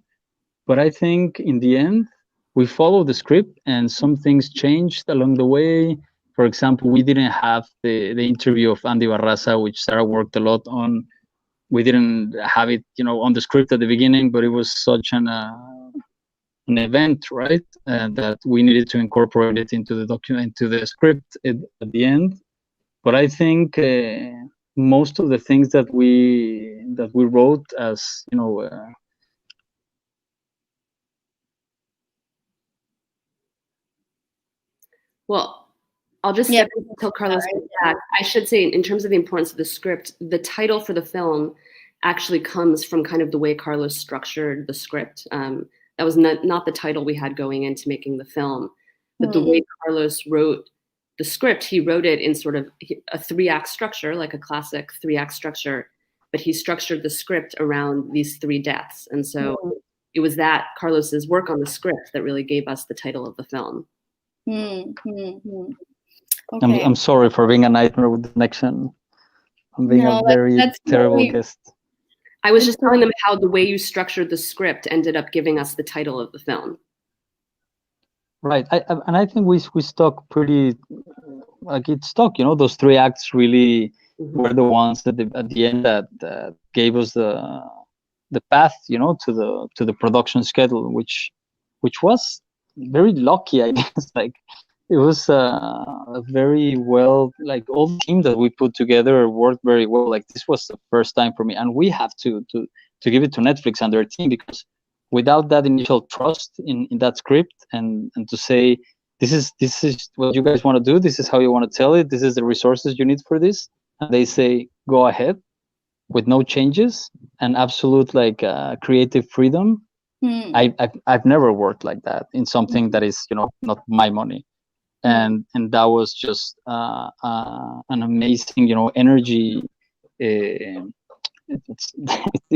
But I think in the end, we follow the script, and some things changed along the way. For example, we didn't have the interview of Andy Barraza, which Sarah worked a lot on. We didn't have it, on the script at the beginning, but it was such an event, right? That we needed to incorporate it into the document, into the script at the end. But I think most of the things that we wrote, as Well, I'll just step in until Carlos comes back. I should say, in terms of the importance of the script, the title for the film actually comes from kind of the way Carlos structured the script. That was not the title we had going into making the film, but the way Carlos wrote the script, he wrote it in sort of a 3-act structure, like a classic 3-act structure, but he structured the script around these 3 deaths. And so it was that Carlos's work on the script that really gave us the title of the film. Okay. I'm sorry for being a nightmare with the connection. I'm being a very terrible guest. I was just telling them how the way you structured the script ended up giving us the title of the film. Right, and I think we stuck pretty, like it stuck. Those 3 acts really were the ones at the end that gave us the path, to the production schedule, which was very lucky, I guess. Like it was a very well, like all the team that we put together worked very well. Like this was the first time for me, and we have to give it to Netflix and their team, because without that initial trust in that script, and to say this is what you guys want to do, this is how you want to tell it, this is the resources you need for this, and they say go ahead with no changes and absolute like creative freedom. I've never worked like that in something that is not my money, and that was just an amazing energy. It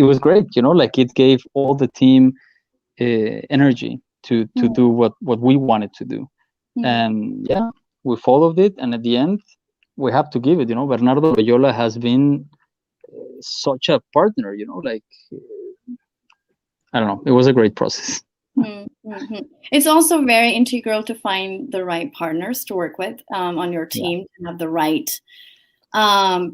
was great, like it gave all the team energy to do what we wanted to do. And yeah, we followed it, and at the end we have to give it. Bernardo Loyola has been such a partner, like I don't know, it was a great process. It's also very integral to find the right partners to work with on your team, to have the right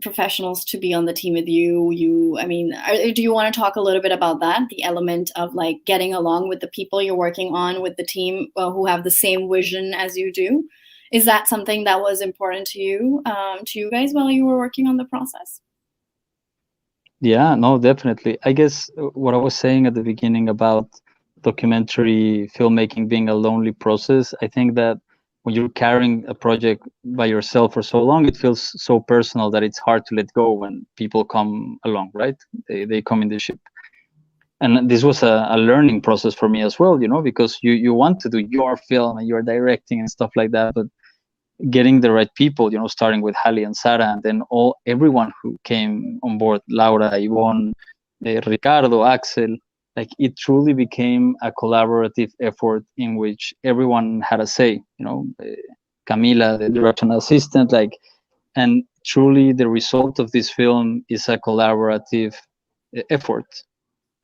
professionals to be on the team with you. I mean, do you want to talk a little bit about that, the element of like getting along with the people you're working on with the team who have the same vision as you do? Is that something that was important to you guys while you were working on the process? Yeah, no, definitely. I guess what I was saying at the beginning about documentary filmmaking being a lonely process, I think that when you're carrying a project by yourself for so long, it feels so personal that it's hard to let go when people come along, right? They come in the ship. And this was a learning process for me as well, because you want to do your film and you're directing and stuff like that, but getting the right people, starting with Hali and Sara, and then everyone who came on board, Laura, Yvonne, Ricardo, Axel, like it truly became a collaborative effort in which everyone had a say, Camila, the direction assistant, and truly the result of this film is a collaborative effort.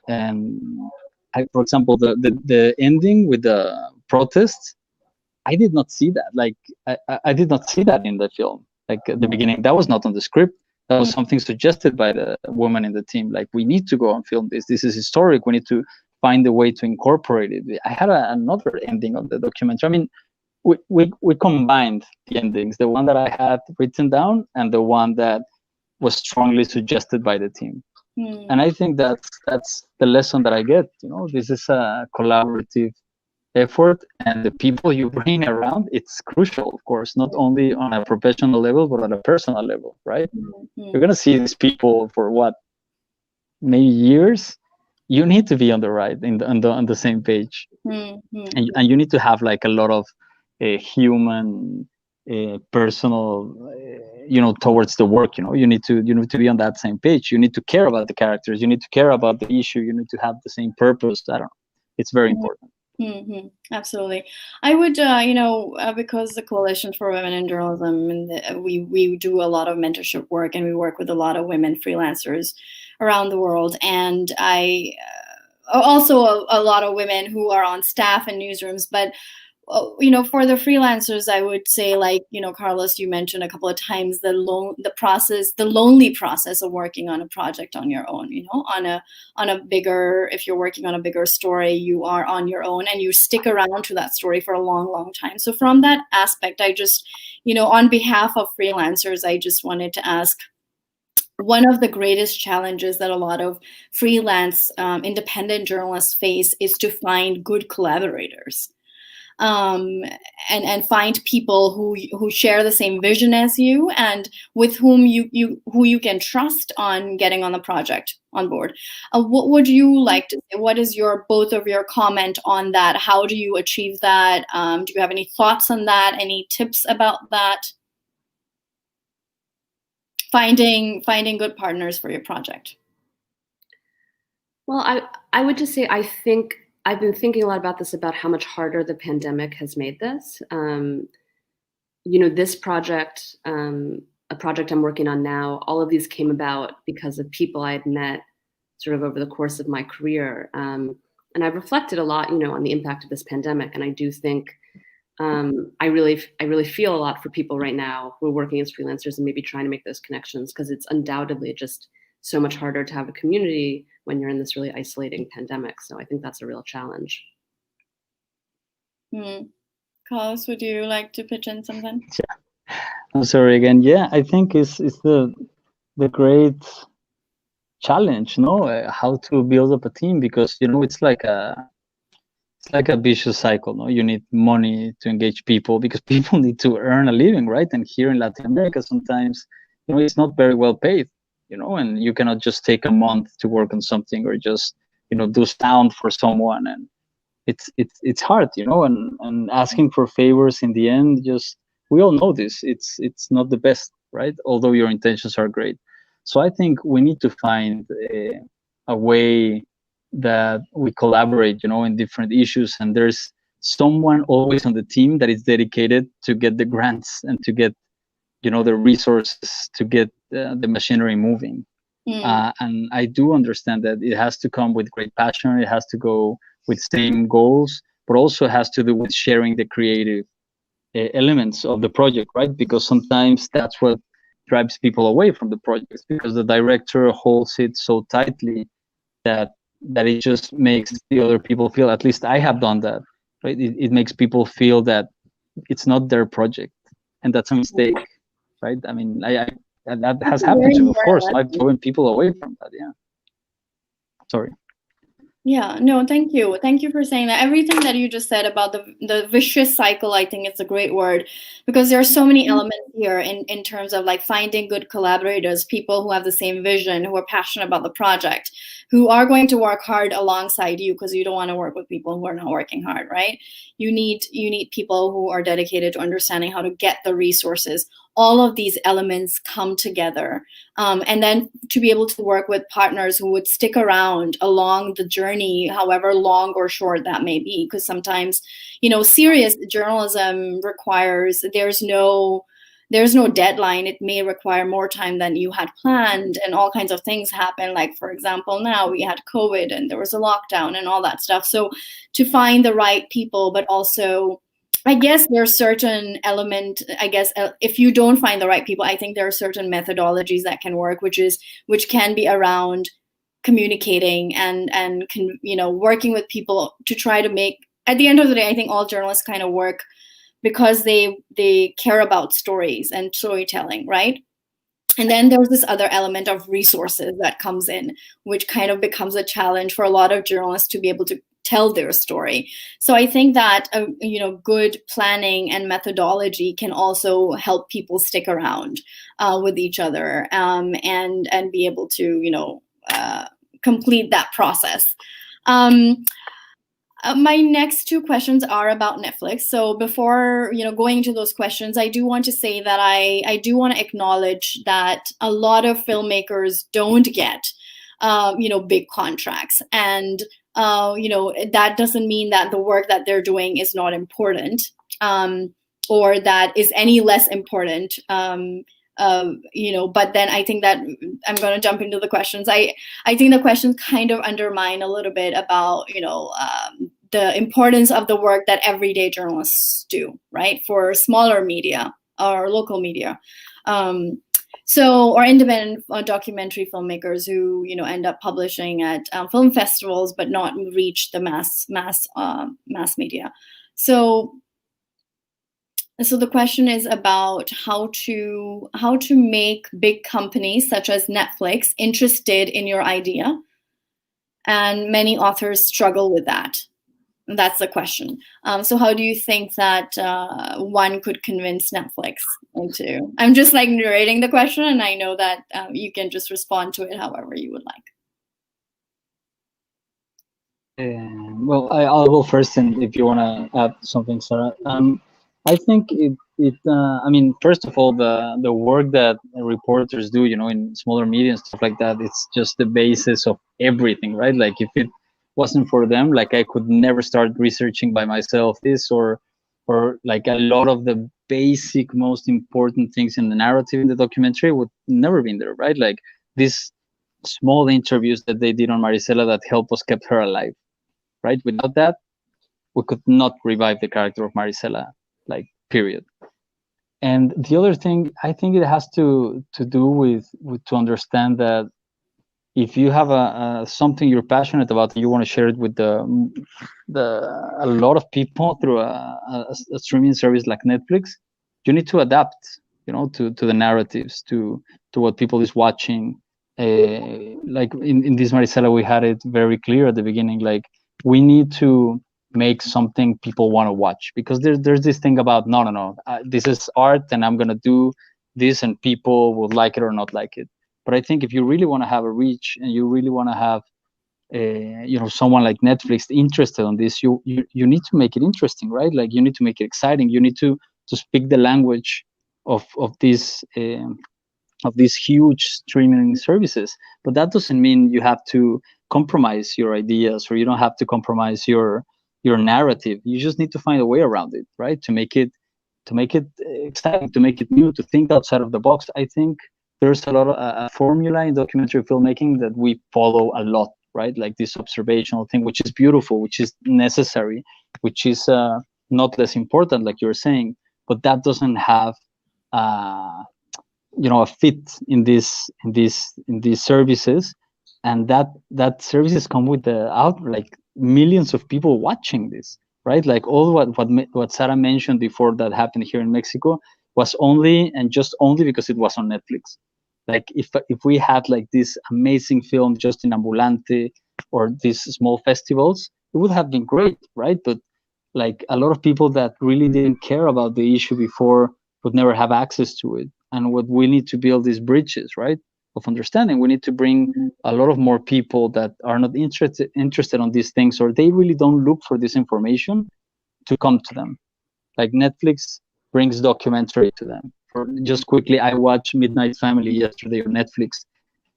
And for example, the ending with the protests, I did not see that. Like I did not see that in the film. Like at the beginning, that was not on the script. That was something suggested by the woman in the team. Like we need to go and film this. This is historic. We need to find a way to incorporate it. I had another ending of the documentary. I mean, we combined the endings, the one that I had written down and the one that was strongly suggested by the team. And I think that's the lesson that I get. This is a collaborative effort, and the people you bring around, it's crucial, of course, not only on a professional level but on a personal level, right? You're gonna see these people for what, maybe years. You need to be on the right, on the same page, and you need to have like a lot of human personal, towards the work. You need to be on that same page. You need to care about the characters. You need to care about the issue. You need to have the same purpose. I don't know. It's very important. Mm-hmm. Absolutely. I would, because the Coalition for Women in Journalism, and we do a lot of mentorship work, and we work with a lot of women freelancers around the world, and I also a lot of women who are on staff in newsrooms, but for the freelancers, I would say, like, Carlos, you mentioned a couple of times the lonely process of working on a project on your own. If you're working on a bigger story, you are on your own and you stick around to that story for a long, long time. So from that aspect, I just, on behalf of freelancers, I just wanted to ask, one of the greatest challenges that a lot of freelance independent journalists face is to find good collaborators. And find people who share the same vision as you, and with whom you can trust on getting on the project on board. What would you like to say? What is both of your comment on that? How do you achieve that? Do you have any thoughts on that? Any tips about that? Finding good partners for your project. Well, I would just say, I think I've been thinking a lot about this, about how much harder the pandemic has made this. This project, a project I'm working on now, all of these came about because of people I had met sort of over the course of my career. And I've reflected a lot, on the impact of this pandemic. And I do think I really feel a lot for people right now who are working as freelancers and maybe trying to make those connections, because it's undoubtedly just so much harder to have a community when you're in this really isolating pandemic. So I think that's a real challenge. Carlos, would you like to pitch in something? Yeah. I'm sorry again. Yeah, I think it's the great challenge, how to build up a team, because it's like a vicious cycle. No, you need money to engage people, because people need to earn a living, right? And here in Latin America, sometimes it's not very well paid. And you cannot just take a month to work on something, or just do sound for someone, and it's hard, and asking for favors in the end, just, we all know this, it's not the best, right? Although your intentions are great. So I think we need to find a way that we collaborate, in different issues, and there's someone always on the team that is dedicated to get the grants and to get the resources to get the machinery moving. And I do understand that it has to come with great passion. It has to go with same goals, but also has to do with sharing the creative elements of the project, right? Because sometimes that's what drives people away from the projects, because the director holds it so tightly that it just makes the other people feel, at least I have done that, right? It makes people feel that it's not their project, and that's a mistake. Right? I mean, that has happened to me, of course. I've driven people away from that. Yeah. Sorry. Yeah, no, thank you. Thank you for saying that. Everything that you just said about the vicious cycle, I think it's a great word, because there are so many elements here in terms of like finding good collaborators, people who have the same vision, who are passionate about the project, who are going to work hard alongside you, because you don't want to work with people who are not working hard, right? You need people who are dedicated to understanding how to get the resources. All of these elements come together. And then to be able to work with partners who would stick around along the journey, however long or short that may be, because sometimes, serious journalism requires, there's no deadline. It may require more time than you had planned, and all kinds of things happen. Like, for example, now we had COVID and there was a lockdown and all that stuff. So to find the right people, but also, I guess there's certain element, if you don't find the right people, I think there are certain methodologies that can work, which can be around communicating and working with people to try to make, at the end of the day, I think all journalists kind of work because they care about stories and storytelling, right? And then there's this other element of resources that comes in, which kind of becomes a challenge for a lot of journalists to be able to tell their story. So I think that good planning and methodology can also help people stick around with each other, and be able to complete that process. My next two questions are about Netflix. So before going into those questions, I do want to say that I do want to acknowledge that a lot of filmmakers don't get big contracts, and that doesn't mean that the work that they're doing is not important, or that is any less important. But then I think that I'm going to jump into the questions. I think the questions kind of undermine a little bit about the importance of the work that everyday journalists do, right, for smaller media or local media, or independent documentary filmmakers who end up publishing at film festivals but not reach the mass media. So the question is about how to make big companies such as Netflix interested in your idea, and many authors struggle with that. That's the question. So how do you think that one could convince Netflix into? I'm just like narrating the question, and I know that you can just respond to it however you would like. Well, I'll go first, and if you want to add something, Sarah. I think I mean, first of all, the work that reporters do, in smaller media and stuff like that, it's just the basis of everything, right? Like, if it wasn't for them, like, I could never start researching by myself this, or like a lot of the basic, most important things in the narrative in the documentary would never been there, right? Like, these small interviews that they did on Marisela that helped us kept her alive, right? Without that, we could not revive the character of Marisela, like, period. And the other thing, I think it has to do with to understand that if you have a something you're passionate about and you want to share it with a lot of people through a streaming service like Netflix, you need to adapt, to the narratives, to what people is watching. Like in this Marisela, we had it very clear at the beginning, like, we need to make something people want to watch, because there's this thing about no, this is art and I'm gonna do this and people will like it or not like it. But I think if you really want to have a reach and you really want to have someone like Netflix interested on this, you need to make it interesting, right? Like, you need to make it exciting. You need to speak the language of these huge streaming services. But that doesn't mean you have to compromise your ideas, or you don't have to compromise your narrative. You just need to find a way around it, right? To make it exciting, to make it new, to think outside of the box. I think there's a lot of a formula in documentary filmmaking that we follow a lot, right? Like this observational thing, which is beautiful, which is necessary, which is not less important, like you're saying, but that doesn't have a fit in these services, and that services come with like millions of people watching this, right? Like, all what Sara mentioned before that happened here in Mexico was only because it was on Netflix. Like, if we had like this amazing film just in Ambulante or these small festivals, it would have been great, right? But like, a lot of people that really didn't care about the issue before would never have access to it. And what we need to build is bridges, right, of understanding. We need to bring a lot of more people that are not interested on these things, or they really don't look for this information, to come to them. Like, Netflix brings documentary to them. For just quickly, I watched Midnight Family yesterday on Netflix.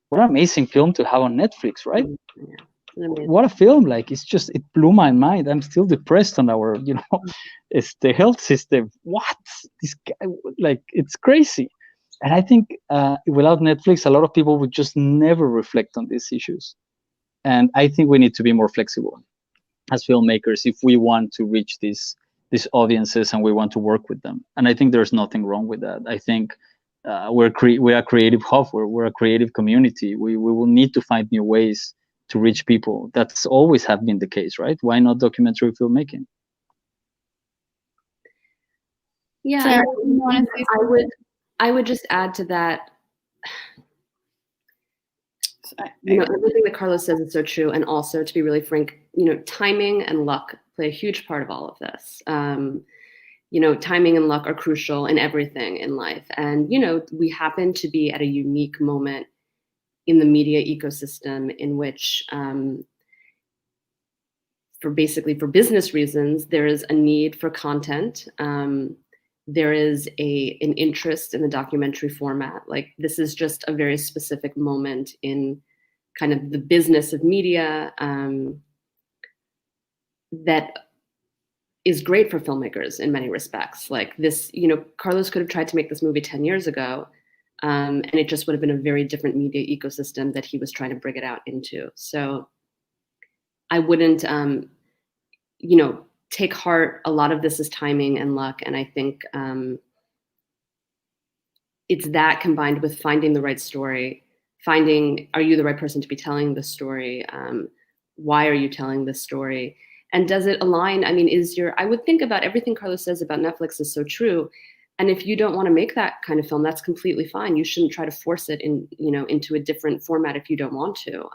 What an amazing film to have on Netflix, right? Yeah. What a film! Like, it blew my mind. I'm still depressed on our, it's the health system. What? This guy, like, it's crazy. And I think without Netflix, a lot of people would just never reflect on these issues. And I think we need to be more flexible as filmmakers if we want to reach these audiences and we want to work with them. And I think there's nothing wrong with that. I think we are a creative hub. We're a creative community. We will need to find new ways to reach people. That's always have been the case, right? Why not documentary filmmaking? Yeah, Sarah, I would just add to that. Everything that Carlos says is so true. And also, to be really frank, timing and luck play a huge part of all of this. Timing and luck are crucial in everything in life. And, we happen to be at a unique moment in the media ecosystem in which for business reasons, there is a need for content. There is an interest in the documentary format. Like, this is just a very specific moment in kind of the business of media that is great for filmmakers in many respects. Like this, Carlos could have tried to make this movie 10 years ago, and it just would have been a very different media ecosystem that he was trying to bring it out into. So I wouldn't, take heart. A lot of this is timing and luck. And I think it's that combined with finding the right story, are you the right person to be telling this story? Why are you telling this story? And does it align? I mean, I would think about everything Carlos says about Netflix is so true. And if you don't want to make that kind of film, that's completely fine. You shouldn't try to force it into a different format if you don't want to.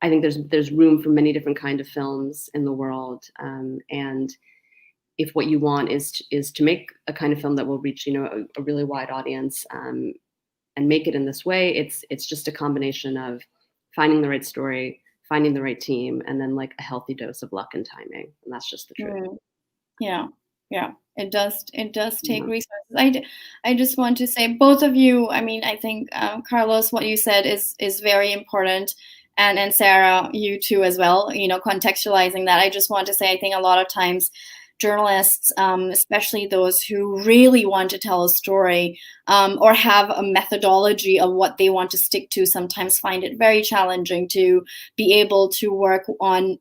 I think there's room for many different kind of films in the world. And if what you want is to make a kind of film that will reach, a really wide audience, and make it in this way, it's just a combination of finding the right story, finding the right team, and then like a healthy dose of luck and timing. And that's just the truth. Yeah. It does take resources. I just want to say, both of you, I mean, I think Carlos, what you said is very important. And Sarah, you too as well, contextualizing that. I just want to say, I think a lot of times journalists, especially those who really want to tell a story or have a methodology of what they want to stick to, sometimes find it very challenging to be able to work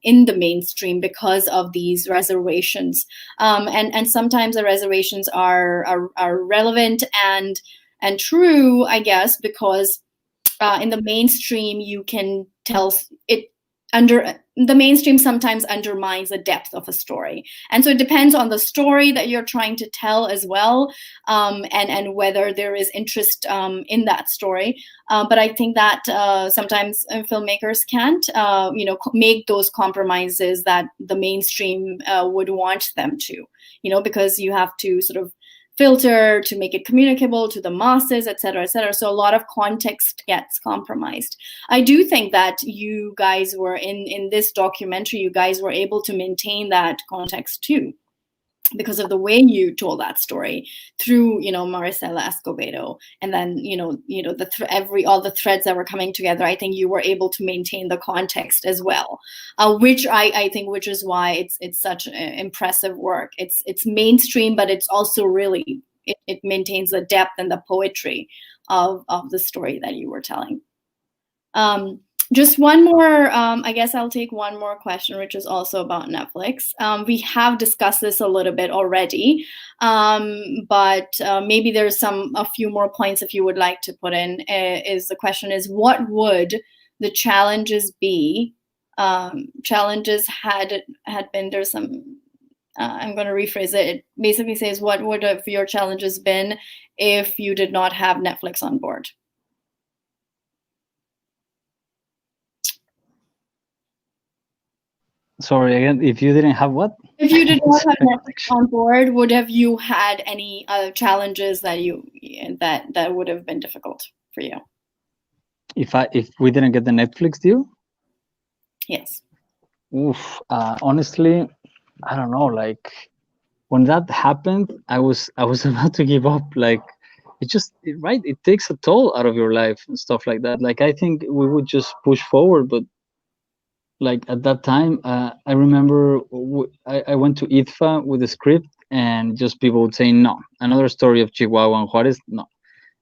in the mainstream because of these reservations. And sometimes the reservations are relevant and true, I guess, because in the mainstream you can tell it. The mainstream sometimes undermines the depth of a story. And so it depends on the story that you're trying to tell as well, and whether there is interest in that story. But I think that sometimes filmmakers can't, make those compromises that the mainstream would want them to, because you have to sort of filter to make it communicable to the masses, et cetera, et cetera. So a lot of context gets compromised. I do think that you guys were in this documentary, you guys were able to maintain that context too, because of the way you told that story through, Marisela Escobedo, and then, all the threads that were coming together. I think you were able to maintain the context as well, which I think, which is why it's such impressive work. It's mainstream, but it's also really, it maintains the depth and the poetry of the story that you were telling. Just one more, I guess I'll take one more question, which is also about Netflix. We have discussed this a little bit already, but maybe there's a few more points if you would like to put in. The question is, what would the challenges be? Challenges had been, there's some, I'm going to rephrase it. It basically says, what would have your challenges been if you did not have Netflix on board? Sorry, again, if you didn't have what? If you did not have Netflix on board, would have you had any other challenges that that would have been difficult for you? If we didn't get the Netflix deal? Yes. Oof. Honestly, I don't know. Like, when that happened, I was about to give up. Like, it takes a toll out of your life and stuff like that. Like, I think we would just push forward, but like at that time, I remember I went to IDFA with a script, and just people would say no. Another story of Chihuahua and Juarez, no.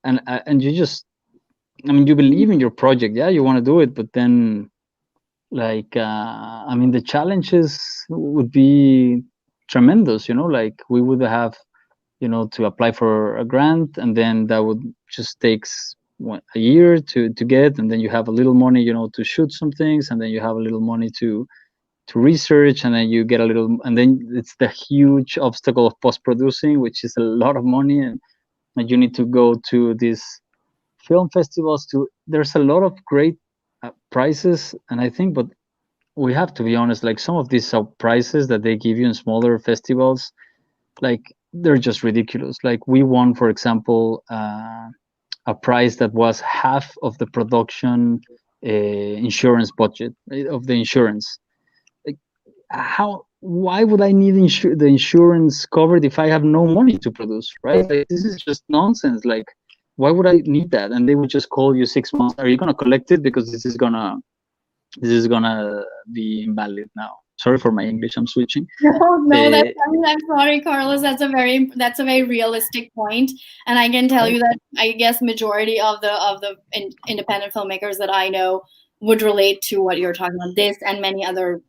And you just, I mean, you believe in your project, yeah, you want to do it, but then, like, I mean, the challenges would be tremendous. Like, we would have, to apply for a grant, and then that would just takes a year to get, and then you have a little money, to shoot some things, and then you have a little money to research, and then you get a little, and then it's the huge obstacle of post-producing, which is a lot of money, and you need to go to these film festivals. There's a lot of great prizes, and I think, but we have to be honest, like, some of these prizes that they give you in smaller festivals, like, they're just ridiculous. Like, we won, for example, a prize that was half of the production insurance budget of the insurance. Like, why would I need the insurance covered if I have no money to produce, right? Like, this is just nonsense. Like, why would I need that? And they would just call you 6 months. Are you gonna collect it? Because this is gonna be invalid now. Sorry for my English. I'm switching. No, I'm sorry, Carlos. That's a very realistic point, and I can tell you that I guess majority of the independent filmmakers that I know would relate to what you're talking about, this and many other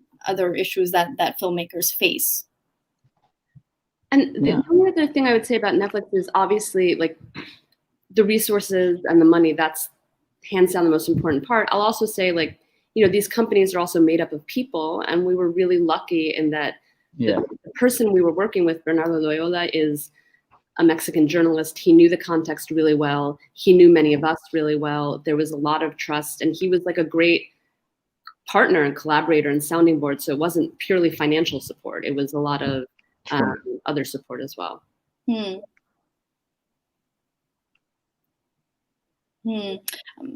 issues that filmmakers face. And the only other thing I would say about Netflix is obviously like the resources and the money. That's hands down the most important part. I'll also say, like, you know, these companies are also made up of people, and we were really lucky in that the person we were working with, Bernardo Loyola, is a Mexican journalist. He knew the context really well. He knew many of us really well. There was a lot of trust, and he was like a great partner and collaborator and sounding board. So it wasn't purely financial support. It was a lot of other support as well.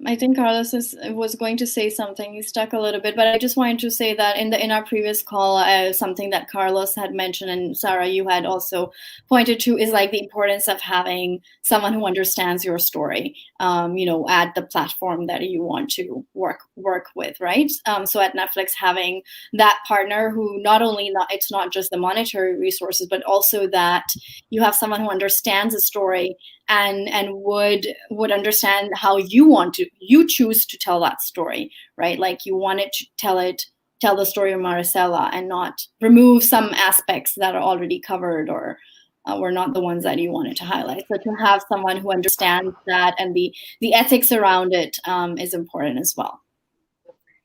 I think Carlos was going to say something. He stuck a little bit, but I just wanted to say that in our previous call, something that Carlos had mentioned and Sara, you had also pointed to, is like the importance of having someone who understands your story, you know, at the platform that you want to work with, right? So at Netflix, having that partner who it's not just the monetary resources, but also that you have someone who understands the story and would understand how you choose to tell that story, right? Like you wanted to tell the story of Marisela and not remove some aspects that are already covered or were not the ones that you wanted to highlight. So to have someone who understands that and the ethics around it is important as well.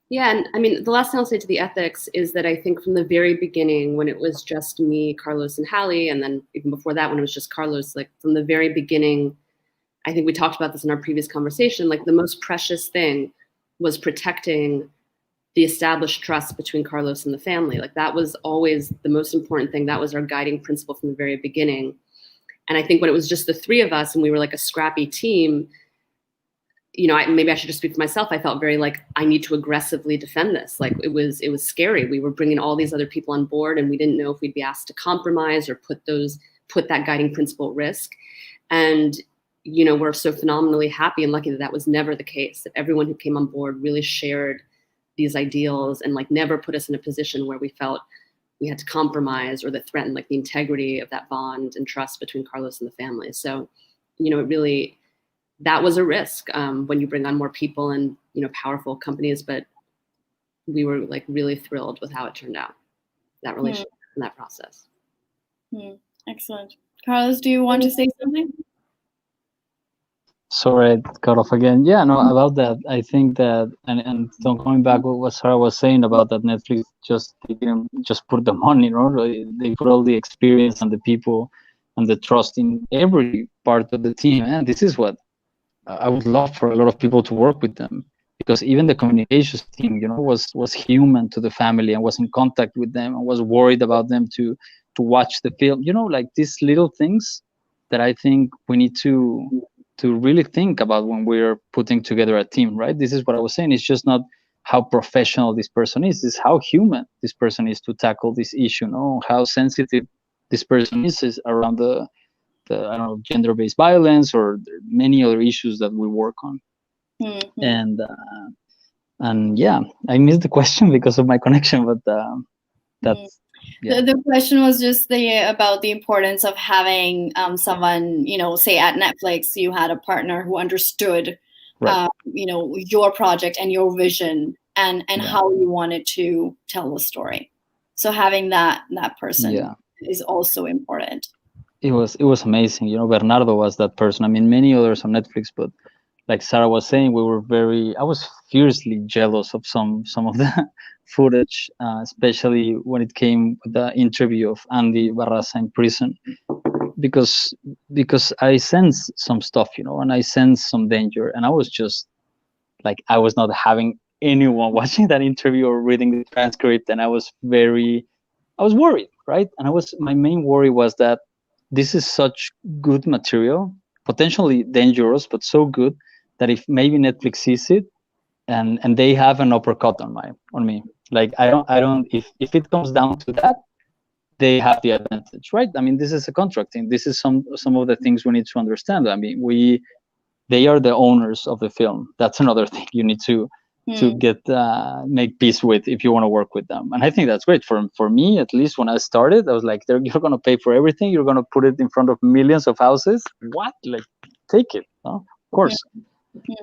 Yeah, and I mean, the last thing I'll say to the ethics is that I think from the very beginning, when it was just me, Carlos, and Hallie, and then even before that, when it was just Carlos, like from the very beginning, I think we talked about this in our previous conversation, like the most precious thing was protecting the established trust between Carlos and the family. Like that was always the most important thing. That was our guiding principle from the very beginning. And I think when it was just the three of us and we were like a scrappy team, you know, maybe I should just speak for myself. I felt very like, I need to aggressively defend this. Like it was scary. We were bringing all these other people on board and we didn't know if we'd be asked to compromise or put that guiding principle at risk. And, you know, we're so phenomenally happy and lucky that that was never the case, that everyone who came on board really shared these ideals and like never put us in a position where we felt we had to compromise or that threatened like the integrity of that bond and trust between Carlos and the family. So, you know, it really, that was a risk when you bring on more people and, you know, powerful companies, but we were like really thrilled with how it turned out, that relationship and that process. Excellent. Carlos, do you want to say something? Sorry, I cut off again. Yeah, no, about that, I think that, and so going back to what Sara was saying about that Netflix they didn't just put the money, they put all the experience and the people and the trust in every part of the team. And this is what I would love for a lot of people to work with them, because even the communications team, you know, was human to the family and was in contact with them and was worried about them to watch the film. You know, like these little things that I think we need to really think about when we're putting together a team, right? This is what I was saying. It's just not how professional this person is. It's how human this person is to tackle this issue, how sensitive this person is around the I don't know, gender-based violence or many other issues that we work on. And yeah, I missed the question because of my connection, but that's the question was just about the importance of having someone, you know, say at Netflix, you had a partner who understood, you know, your project and your vision and how you wanted to tell the story. So having that person is also important. It was amazing. You know, Bernardo was that person. I mean, many others on Netflix, but like Sara was saying, I was fiercely jealous of some of the footage, especially when it came with the interview of Andy Barraza in prison, because I sensed some stuff, you know, and I sensed some danger, and I was just like, I was not having anyone watching that interview or reading the transcript, and I was worried, right? And my main worry was that this is such good material, potentially dangerous, but so good that if maybe Netflix sees it and they have an uppercut on me, Like I don't. If it comes down to that, they have the advantage, right? I mean, this is a contract thing. This is some of the things we need to understand. I mean, they are the owners of the film. That's another thing you need to get make peace with if you want to work with them. And I think that's great for me. At least when I started, I was like, you're going to pay for everything. You're going to put it in front of millions of houses. What? Like, take it. No? Of course.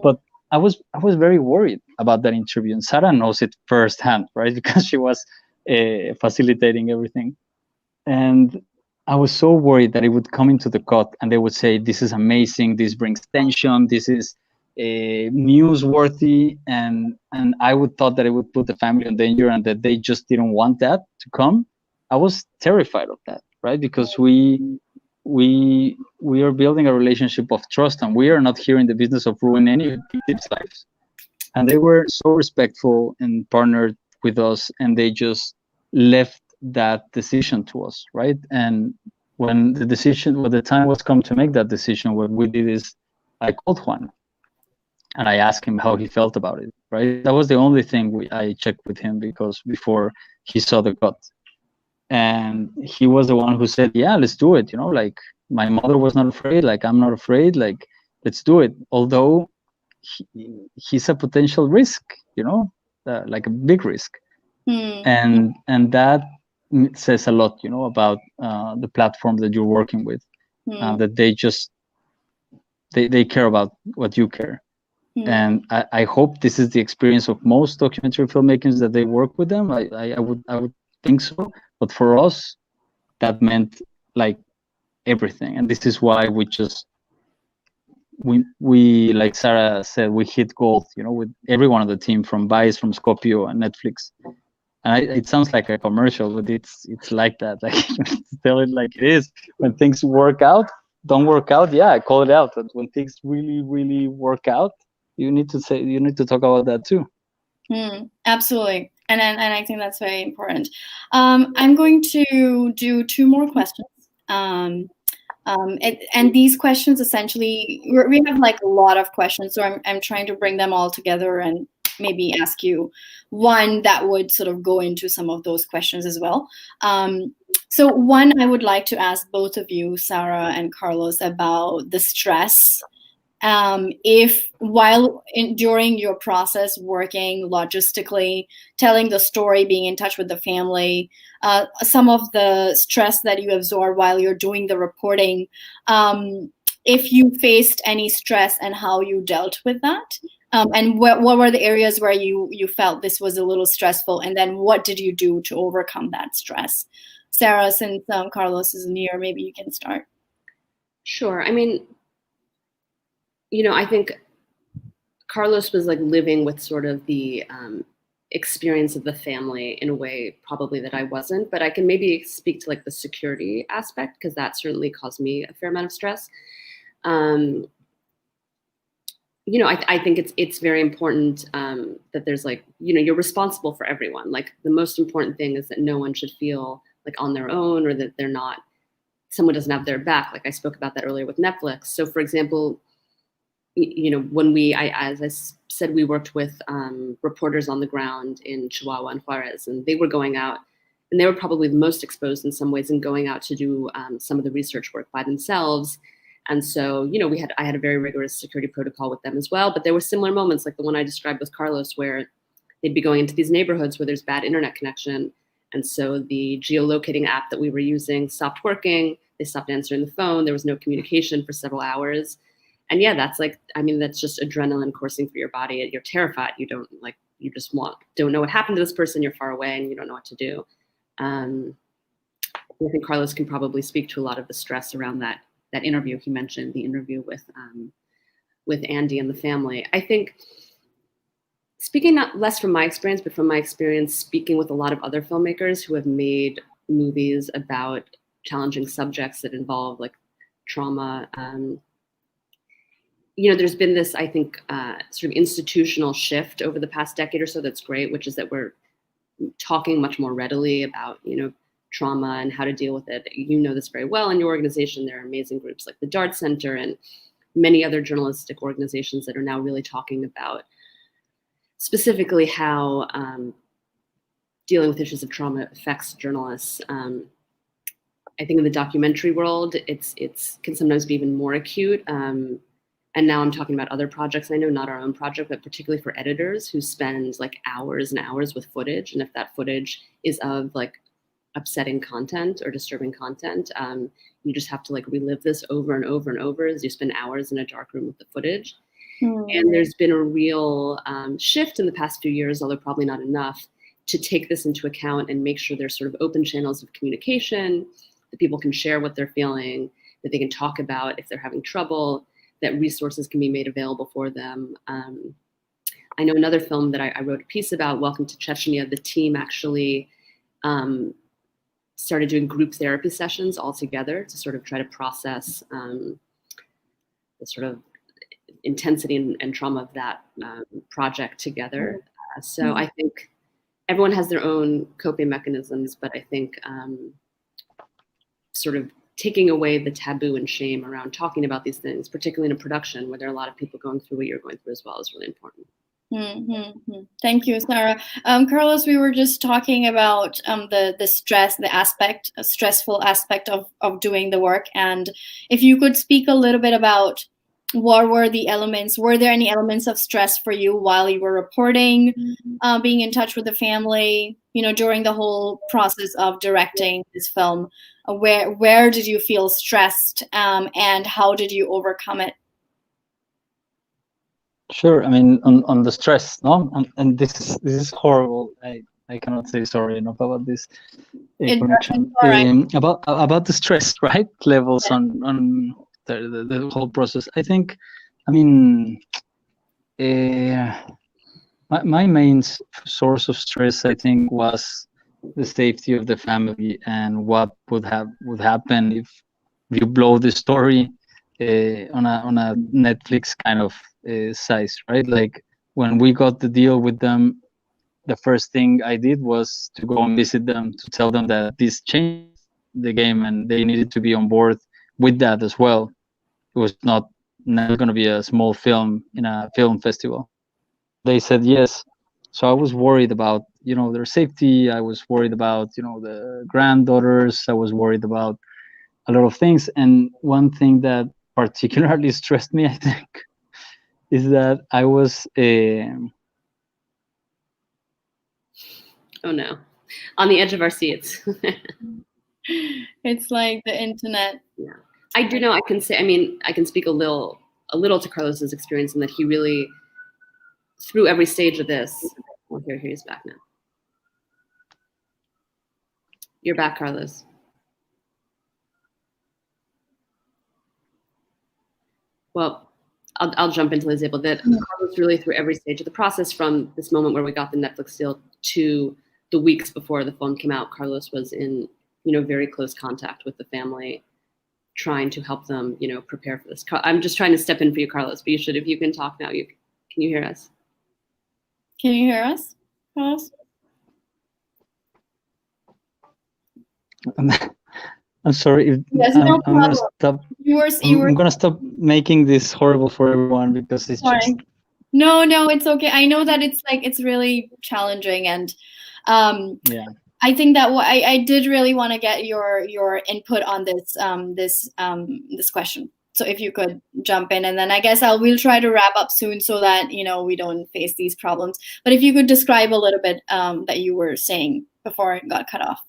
But I was very worried about that interview, and Sara knows it firsthand, right? Because she was facilitating everything. And I was so worried that it would come into the cut and they would say, this is amazing, this brings tension, this is newsworthy, and I would thought that it would put the family in danger and that they just didn't want that to come. I was terrified of that, right? Because we are building a relationship of trust, and we are not here in the business of ruining any victims' lives. And they were so respectful and partnered with us, and they just left that decision to us, right? And when the time was come to make that decision, what we did is I called Juan and I asked him how he felt about it, right? That was the only thing I checked with him, because before he saw the cut. And he was the one who said, yeah, let's do it. Like, my mother was not afraid, like I'm not afraid, like, let's do it. Although he's a potential risk, like a big risk. And that says a lot, about the platform that you're working with, that they care about what you care. And I hope this is the experience of most documentary filmmakers, that they work with them. I would think so. But for us, that meant like everything. And this is why we like Sara said, we hit gold, with everyone on the team, from Vice, from Skopje and Netflix. And it sounds like a commercial, but it's like that. Like, you need to tell it like it is. When things don't work out, yeah, I call it out. But when things really, really work out, you need to talk about that too. Absolutely. And I think that's very important. I'm going to do 2 more questions. And these questions, essentially, we have like a lot of questions, so I'm trying to bring them all together and maybe ask you one that would sort of go into some of those questions as well. So one, I would like to ask both of you, Sara and Carlos, about the stress. If during your process, working logistically, telling the story, being in touch with the family, some of the stress that you absorb while you're doing the reporting, if you faced any stress and how you dealt with that, and what were the areas where you felt this was a little stressful, and then what did you do to overcome that stress? Sara, since Carlos is near, maybe you can start. Sure. I mean, I think Carlos was like living with sort of the experience of the family in a way probably that I wasn't, but I can maybe speak to like the security aspect, because that certainly caused me a fair amount of stress. I think it's very important that there's like, you're responsible for everyone. Like, the most important thing is that no one should feel like on their own, or that someone doesn't have their back. Like I spoke about that earlier with Netflix. So for example, when as I said, we worked with reporters on the ground in Chihuahua and Juarez, and they were going out, and they were probably the most exposed in some ways, and going out to do some of the research work by themselves. And so, I had a very rigorous security protocol with them as well. But there were similar moments, like the one I described with Carlos, where they'd be going into these neighborhoods where there's bad internet connection. And so the geolocating app that we were using stopped working. They stopped answering the phone. There was no communication for several hours. And yeah, that's just adrenaline coursing through your body. You're terrified. You don't know what happened to this person. You're far away and you don't know what to do. I think Carlos can probably speak to a lot of the stress around that interview. He mentioned the interview with Andy and the family. I think, speaking not less from my experience, but from my experience speaking with a lot of other filmmakers who have made movies about challenging subjects that involve like trauma, there's been this, I think, sort of institutional shift over the past decade or so that's great, which is that we're talking much more readily about, trauma and how to deal with it. You know this very well in your organization. There are amazing groups like the DART Center and many other journalistic organizations that are now really talking about specifically how dealing with issues of trauma affects journalists. I think in the documentary world, it can sometimes be even more acute. And now I'm talking about other projects. I know not our own project, but particularly for editors who spend like hours and hours with footage. And if that footage is of like upsetting content or disturbing content, you just have to like relive this over and over and over as you spend hours in a dark room with the footage. And there's been a real shift in the past few years, although probably not enough, to take this into account and make sure there's sort of open channels of communication, that people can share what they're feeling, that they can talk about if they're having trouble, that resources can be made available for them. I know another film that I wrote a piece about, Welcome to Chechnya, the team actually started doing group therapy sessions all together to sort of try to process the sort of intensity and trauma of that project together. So I think everyone has their own coping mechanisms, but I think sort of taking away the taboo and shame around talking about these things, particularly in a production where there are a lot of people going through what you're going through as well, is really important. Thank you, Sara. Carlos, we were just talking about the stress, the stressful aspect of doing the work. And if you could speak a little bit about what were the elements, were there any elements of stress for you while you were reporting, being in touch with the family, during the whole process of directing this film? Where did you feel stressed, and how did you overcome it? Sure. I mean, on the stress, no, and this is horrible. I cannot say sorry enough about this connection. Right. About the stress, right? Levels on the whole process. I think, I mean, my main source of stress, I think, was the safety of the family and what would happen if you blow the story on a Netflix kind of size, right? Like when we got the deal with them, the first thing I did was to go and visit them to tell them that this changed the game and they needed to be on board with that as well. It was not going to be a small film in a film festival. They said yes. So I was worried about, their safety. I was worried about, the granddaughters. I was worried about a lot of things. And one thing that particularly stressed me, I think, is that I was oh no, on the edge of our seats. It's like the internet. Yeah, I do know. I can speak a little to Carlos's experience in that he really, through every stage of this. Well, here he's back now. You're back, Carlos. Well, I'll jump into his able that Carlos really through every stage of the process, from this moment where we got the Netflix deal to the weeks before the film came out. Carlos was in, very close contact with the family, trying to help them, prepare for this. I'm just trying to step in for you, Carlos, but if you can talk now, can you hear us? Can you hear us, Carlos? I'm sorry. Yes, I'm gonna stop. I'm gonna stop making this horrible for everyone because it's just. No, it's okay. I know that it's really challenging, and yeah. I think that I did really want to get your input on this question. So if you could jump in, and then I guess we'll try to wrap up soon so that we don't face these problems. But if you could describe a little bit that you were saying before it got cut off.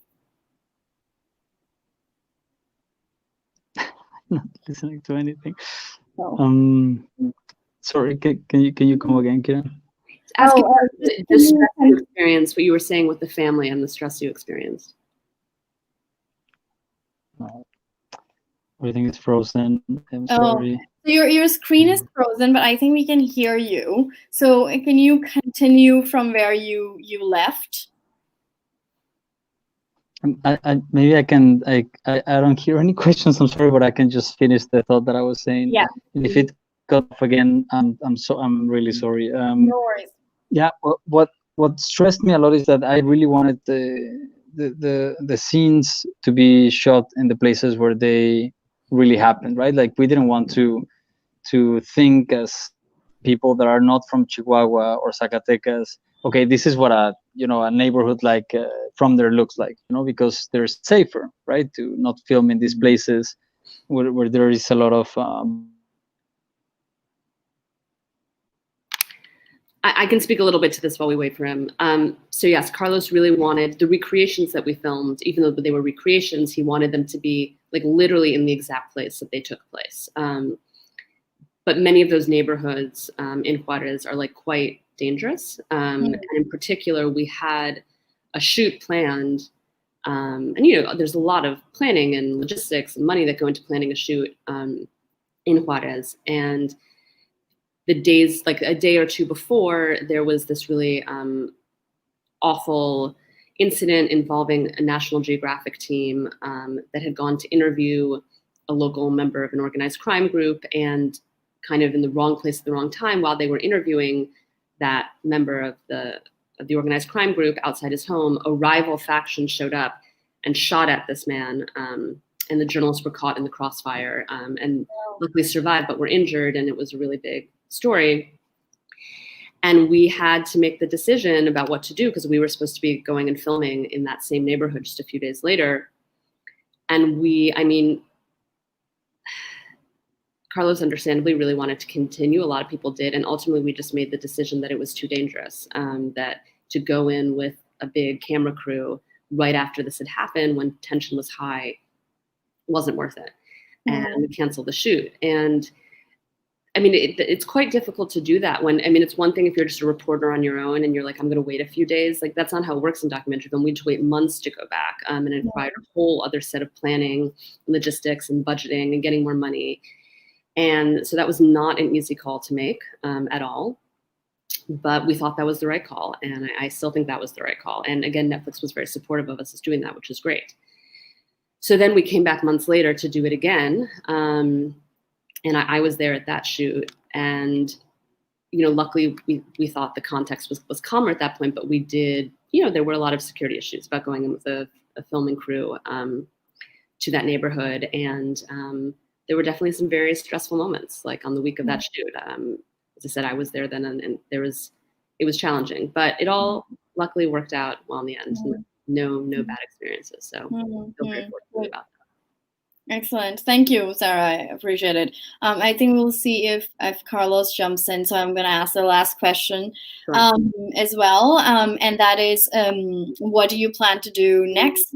Not listening to anything. Oh. Sorry, can you come again, Kieran? Asking the stress you experienced, what you were saying with the family and the stress you experienced. Everything is frozen. I'm sorry. So your screen is frozen, but I think we can hear you. So can you continue from where you left? Maybe I can. I don't hear any questions. I'm sorry, but I can just finish the thought that I was saying. Yeah. And if it cut off again, I'm really sorry. No worries. Yeah. What stressed me a lot is that I really wanted the scenes to be shot in the places where they really happened, right? Like we didn't want to think as people that are not from Chihuahua or Zacatecas. Okay, this is what a a neighborhood like from there looks like, because they're safer, right, to not film in these places where there is a lot of I can speak a little bit to this while we wait for him. So yes, Carlos really wanted the recreations that we filmed, even though they were recreations, he wanted them to be like literally in the exact place that they took place. But many of those neighborhoods in Juarez are like quite dangerous. And in particular, we had a shoot planned. And there's a lot of planning and logistics and money that go into planning a shoot in Juarez. And the days, like a day or two before, there was this really awful incident involving a National Geographic team that had gone to interview a local member of an organized crime group, and kind of in the wrong place at the wrong time while they were interviewing that member of the organized crime group outside his home, a rival faction showed up and shot at this man. And the journalists were caught in the crossfire and luckily survived, but were injured. And it was a really big story. And we had to make the decision about what to do because we were supposed to be going and filming in that same neighborhood just a few days later. And Carlos understandably really wanted to continue. A lot of people did. And ultimately, we just made the decision that it was too dangerous, that to go in with a big camera crew right after this had happened when tension was high wasn't worth it. And we canceled the shoot. And it's quite difficult to do that when, it's one thing if you're just a reporter on your own and you're like, I'm going to wait a few days. Like, that's not how it works in documentary film. We had to wait months to go back. And it required a whole other set of planning, logistics, and budgeting and getting more money. And so that was not an easy call to make at all. But we thought that was the right call. And I still think that was the right call. And again, Netflix was very supportive of us as doing that, which is great. So then we came back months later to do it again. And I was there at that shoot. And, luckily we thought the context was calmer at that point, but we did, there were a lot of security issues about going in with a filming crew to that neighborhood. And there were definitely some very stressful moments, like on the week of that shoot. As I said, I was there then, and it was challenging, but it all luckily worked out well in the end. No bad experiences. So I feel very fortunate about that. Excellent. Thank you, Sarah. I appreciate it. I think we'll see if Carlos jumps in. So I'm going to ask the last question as well. And that is, what do you plan to do next?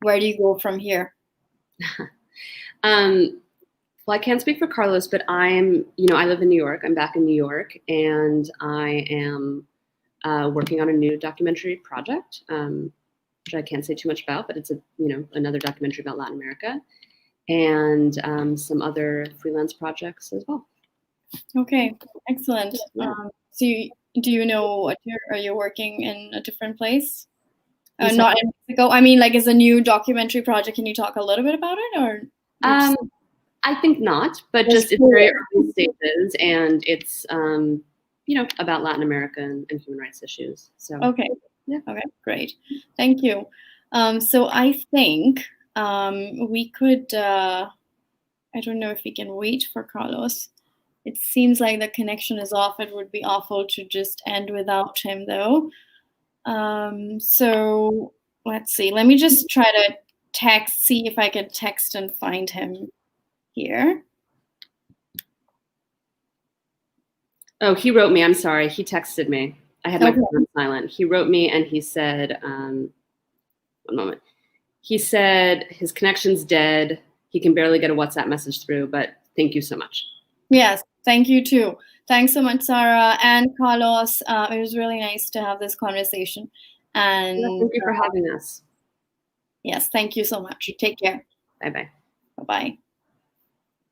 Where do you go from here? Well, I can't speak for Carlos, but I live in New York. I'm back in New York, and I am working on a new documentary project, which I can't say too much about, but it's another documentary about Latin America, and some other freelance projects as well. Okay, excellent. Yeah. So do you know are you working in a different place? Not in Mexico. Like, as a new documentary project, can you talk a little bit about it, or? I think not, but it's very early stages, and it's about Latin America and human rights issues. So okay, great, thank you. So I think we could. I don't know if we can wait for Carlos. It seems like the connection is off. It would be awful to just end without him, though. So let's see. Let me just try to see if I can text and find him here. Oh, he wrote me. I'm sorry. He texted me. I had my phone on silent. He wrote me and he said, one moment. He said his connection's dead. He can barely get a WhatsApp message through, but thank you so much. Yes, thank you too. Thanks so much, Sara and Carlos. It was really nice to have this conversation. And thank you for having us. Yes, thank you so much. Take care. Bye-bye. Bye-bye.